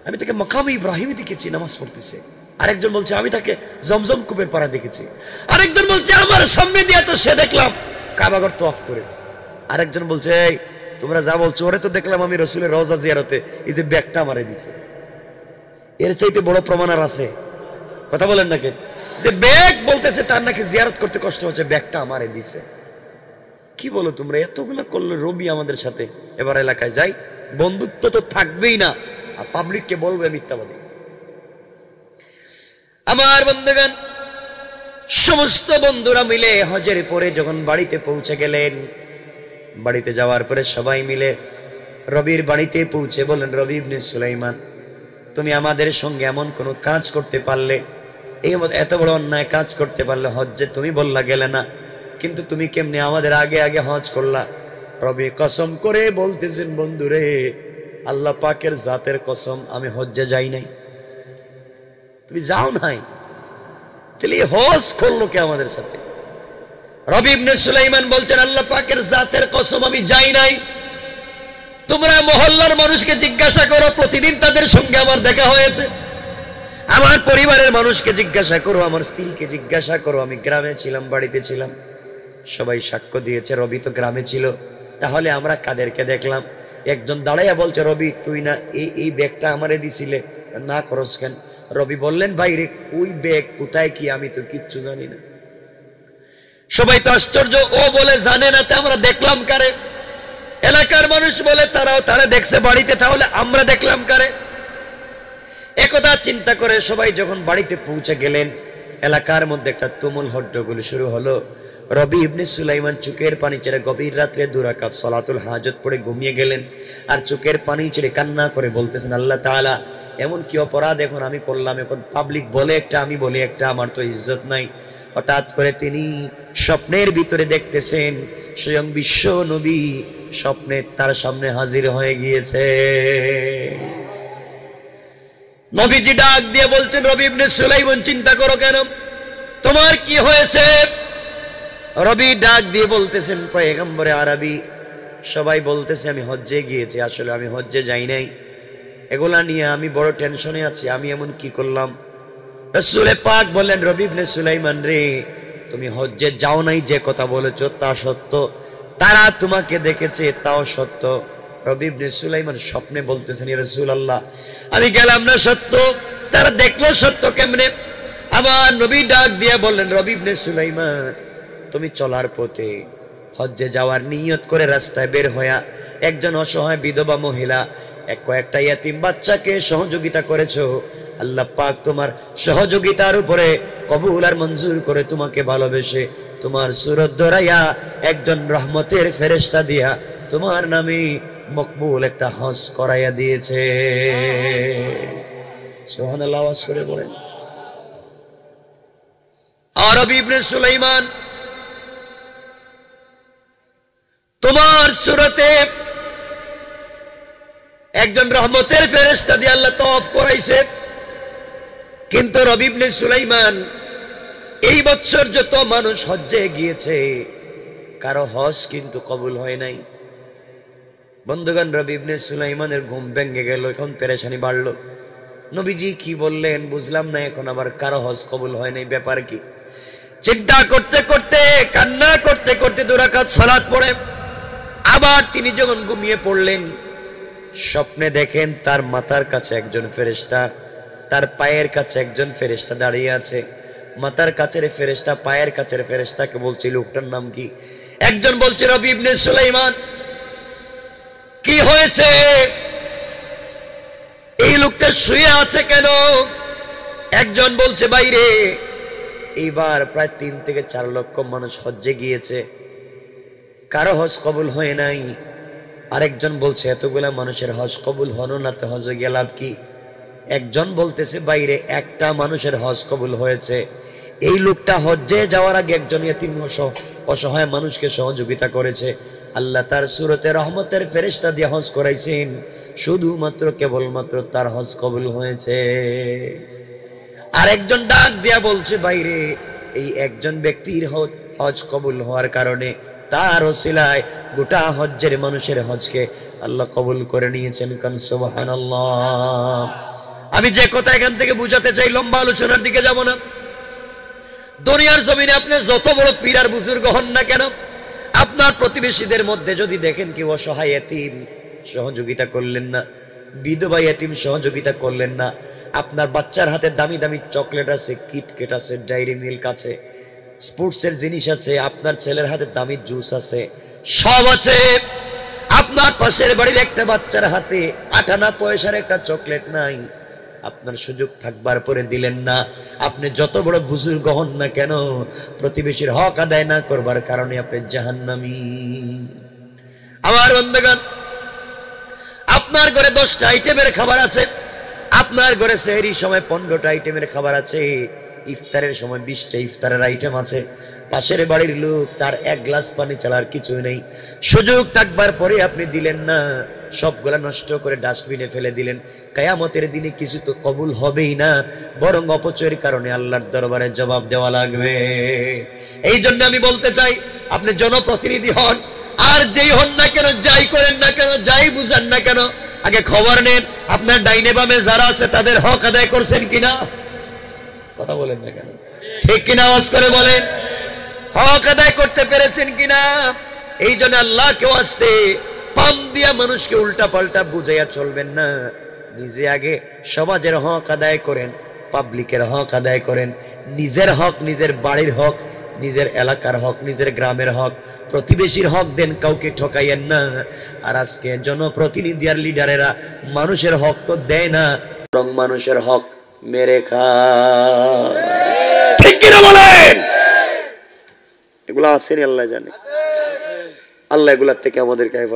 [SPEAKER 1] আমি তাকে মাকামে ইব্রাহিমে দেখেছি নামাজ পড়তেছে। আরেকজন বলছে, আমি তাকে জমজম কূপের পাড়ে দেখেছি। আরেকজন বলছে, আমার সামনে দিয়ে তো সে দেখলাম কাবাঘর তওয়াফ করে। আরেকজন বলছে, এই তোমরা যা বলছো, ওরে তো দেখলাম আমি রাসূলের রওজা জিয়ারতে, এই যে ব্যাগটা আমারে দিছে। এর চাইতে বড় প্রমাণ আর আছে? কথা বলেন না কেন? যে ব্যাগ বলতেছে তার নাকি জিয়ারত করতে কষ্ট হচ্ছে, ব্যাগটা আমারে দিছে। কি বলো তোমরা, এতগুলো করলো রবি আমাদের সাথে, এবার এলাকায় যাই, বন্ধুত্ব তো থাকবেই না, আর পাবলিককে বলবে মিথ্যাবাদী। আমার বন্ধুগণ, সমস্ত বন্ধুরা মিলে হজের পরে যখন বাড়িতে পৌঁছে গেলেন, বাড়িতে যাওয়ার পরে সবাই মিলে রবির বাড়িতে পৌঁছে বলেন, রবি ইবনে সুলাইমান, তুমি আমাদের সঙ্গে এমন কোন কাজ করতে পারলে, এই এত বড় অন্যায় কাজ করতে পারলে, হজ্জে তুমি বললা গেলে না, কিন্তু তুমি কেমনে আমাদের আগে আগে হজ করলা? রবি কসম করে বলতেছেন, বন্ধুরে আল্লাহ পাকের জাতের কসম, আমি হজ্জে যাই নাই। তুমি যাও নাই, তাহলে হজ করলো কে আমাদের সাথে? রবি ইবনে সুলাইমান বলছেন, আল্লাহ পাকের জাতের কসম আমি যাই নাই। তোমরা মহল্লার মানুষকে জিজ্ঞাসা করো, প্রতিদিন তাদের সঙ্গে আমার দেখা হয়েছে। আমার পরিবারের মানুষকে জিজ্ঞাসা করো, আমার স্ত্রীকে জিজ্ঞাসা করো, আমি গ্রামে ছিলাম, বাড়িতে ছিলাম, সবাই সাক্ষ্য দিয়েছে রবি তো গ্রামে ছিল। তাহলে আমরা কাদেরকে দেখলাম? একজন দাঁড়াইয়া বলছে, রবি তুই না এই ব্যাগটা আমারে দিছিলে, না করস কেন? রবি বললেন, ভাই রে ওই ব্যাগ কোথায় কি আমি তো কিচ্ছু জানি না। সবাই তো আশ্চর্য, ও বলে জানে না, তা আমরা দেখলাম কারে? এলাকার মানুষ বলে তারা দেখছে বাড়িতে, তাহলে আমরা দেখলাম কারে? একথা চিন্তা করে সবাই যখন বাড়িতে পৌঁছে গেলেন, এলাকার মধ্যে একটা তুমুল হট্টগোল শুরু হলো। রবি ইবনে সুলাইমান চোখের পানি ছেড়ে গভীর রাত্রে 2 রাকাত সালাতুল হাজত পড়ে ঘুমিয়ে গেলেন, আর চোখের পানি ছেড়ে কান্না করে বলতেছেন, আল্লাহ তাআলা এমন কি অপরাধ এখন আমি করলাম? এখন পাবলিক বলে একটা, আমি বলি একটা, আমার তো ইজ্জত নাই। হঠাৎ করে তিনি স্বপ্নের ভিতরে দেখতেছেন স্বয়ং বিশ্ব নবী স্বপ্নে তার সামনে হাজির হয়ে গিয়েছে। নবীজি ডাক দিয়ে বলছেন, রবি ইবনে সুলাইমান চিন্তা করো কেন, তোমার কি হয়েছে? রবি ডাক দিয়ে বলতেছেন, পয়গম্বরে আরবি সবাই বলতেছে আমি হজ্জে গিয়েছি, আসলে আমি হজ্জে যাই নাই, এগুলা নিয়ে আমি বড় টেনশনে আছি, আমি এমন কি করলাম? রাসূল পাক বললেন, রবি ইবনে সুলাইমান রে, তুমি হজ্জে যাও নাই যে কথা বলেছো তা সত্য, তারা তোমাকে দেখেছে তাও সত্য। রবি ইবনে সুলাইমান স্বপ্নে বলতেছেন, ইয়া রাসূলুল্লাহ আমি গেলাম না সত্য, তারা দেখলো সত্য কেমনে? আমার নবী ডাক দিয়ে বললেন, রবি ইবনে সুলাইমান তুমি চলার পথে হজ্জে যাওয়ার নিয়ত করে রাস্তায় বের হইয়া একজন অসহায় বিধবা মহিলা কয়েকটা ইয়াতিম বাচ্চাকে সহযোগিতা করেছো, আল্লাহ পাক তোমার সহযোগিতার উপরে কবুল আর মঞ্জুর করে তোমাকে ভালোবেসে তোমার সুরত ধরাইয়া একজন রহমতের ফেরেশতা দিয়া তোমার নামে মকবুল একটা হজ করাইয়া দিয়েছে। সুবহানাল্লাহ, আওয়াজ করে বলেন। রবি ইবনে সুলাইমান তোমার সুরতে একজন রহমতের ফেরেশতা দিয়ে আল্লাহ তওয়াফ করাইছে, কিন্তু রবি ইবনে সুলাইমান এই বছর যত মানুষ হজ্জে গিয়েছে কারো হজ কিন্তু কবুল হয় নাই। বন্ধুগণ, রবি ইবনে সুলাইমানের ঘুম ভেঙে গেল, এখন পেরেশানি বাড়লো। নবীজি কি বললেন বুঝলাম না, এখন আবার কারো হজ কবুল হয় নাই, ব্যাপার কি? চিন্তা করতে করতে, কান্না করতে করতে 2 রাকাত সালাত পড়ে আবার তিনি যখন ঘুমিয়ে পড়লেন, স্বপ্নে দেখেন তার মাথার কাছে একজন ফেরেশতা, তার পায়ের কাছে একজন ফেরেশতা দাঁড়িয়ে আছে। মাথার কাছের ফেরেশতা, পায়ের কাছের ফেরেশতাকে বলছে, লোকটার নাম কি? একজন বলছে রবি ইবনে সুলাইমান। কি হয়েছে? এই লোকটা শুয়ে আছে কেন? একজন বলছে, বাইরে এইবার প্রায় 3 থেকে 4 লক্ষ মানুষ হজ্জে গিয়েছে, কারো হজ কবুল হয় নাই। আরেকজন বলছে, এতগুলা মানুষের হজ কবুল হলো না, তো হজে গিয়ে লাভ কি? একজন বলতেছে, বাইরে একটা মানুষের হজ কবুল হয়েছে। এই লোকটা হজ্জে যাওয়ার আগে একজন ইতিম অসহায় মানুষকে সহযোগিতা করেছে। আল্লাহ তার সূরতে রহমতের ফেরেশতা দিয়ে হজ করাইছেন, শুধুমাত্র কেবলমাত্র তার হজ কবুল হয়েছে। আরেকজন ডাক দিয়া বলছে, বাইরে এই একজন ব্যক্তির হজ কবুল হওয়ার কারণে তার ওসিলায় গোটা হজ্জের মানুষের হজকে আল্লাহ কবুল করে নিয়েছেন। কান সুবহানাল্লাহ। আমি যে কথা এখান থেকে বুঝাতে চাই, লম্বা আলোচনার দিকে যাব না। দুনিয়ার জমিনে আপনি যত বড় পীর আর বুজুর্গ হন না কেন, আপনার প্রতিবেশীদের মধ্যে যদি দেখেন কেউ অসহায় এতিম, সহযোগিতা করলেন না। বিধবা এতিম সহযোগিতা করলেন না। আপনার বাচ্চার হাতে দামি দামি চকলেট আছে, কিটকেট আছে, ডায়েরি মিল্ক আছে, স্পোর্টসের জিনিস আছে, আপনার ছেলের হাতে দামি জুস আছে, সব আছে। আপনার পাশের বাড়ির একটা বাচ্চার হাতে 8 আনা পয়সার একটা চকলেট নাই, আপনার সুযোগ থাকবার পরে দিলেন না। আপনি যত বড় বুজুর্গ হন না কেন, প্রতিবেশীর হক আদায় না করবার কারণে আপনি জাহান্নামী। আমার বন্ধুগণ, আপনার ঘরে 10টা আইটেমের খাবার আছে, আপনার ঘরে সেহরির সময় 15টা আইটেমের খাবার আছে, ইফতারের সময় 20টা ইফতারের আইটেম আছে। পাশের বাড়ির লোক, তার 1 গ্লাস পানি ছাড়ার কিছু নেই। সুযোগ থাকবার পরে আপনি দিলেন না, সবগুলা নষ্ট করে ডাস্টবিনে ফেলে দিলেন। কিয়ামতের দিনে কিছু তো কবুল হবেই না, বরং অপচয়ের কারণে আল্লাহর দরবারে জবাব দেওয়া লাগবে। এই জন্য আমি বলতে চাই, আপনি জনপ্রতিনিধি হন আর যেই হন না কেন, যাই করেন না কেন, যাই বুঝান না কেন, আগে খবর নেন আপনার ডাইনে বামে যারা আছে তাদের হক আদায় করছেন কিনা। কথা বলেন না কেন? ঠিক কিনা? আওয়াজ করে বলেন, হক আদায় করতে পেরেছেন কিনা। এই জন্য আল্লাহকে আসতে পাম দিয়া মানুষকে উল্টা পাল্টা বুঝাইয়া চলবেন না। নিজে আগে সমাজের হক আদায় করেন, পাবলিকের হক আদায় করেন, নিজের হক, নিজের বাড়ির হক, নিজের এলাকার হক, নিজের গ্রামের হক, প্রতিবেশীর হক দেন, কাউকে ঠকাইয়েন না। আর আজকে জনপ্রতিনিধি আর লিডারেরা মানুষের হক তো দেয় না, বরং মানুষের হক মেরে খায়। ঠিক কিনা বলেন? এগুলো আছেন, আল্লাহ জানে। আল্লাহ এগুলার থেকে আমাদেরকে হেফাজত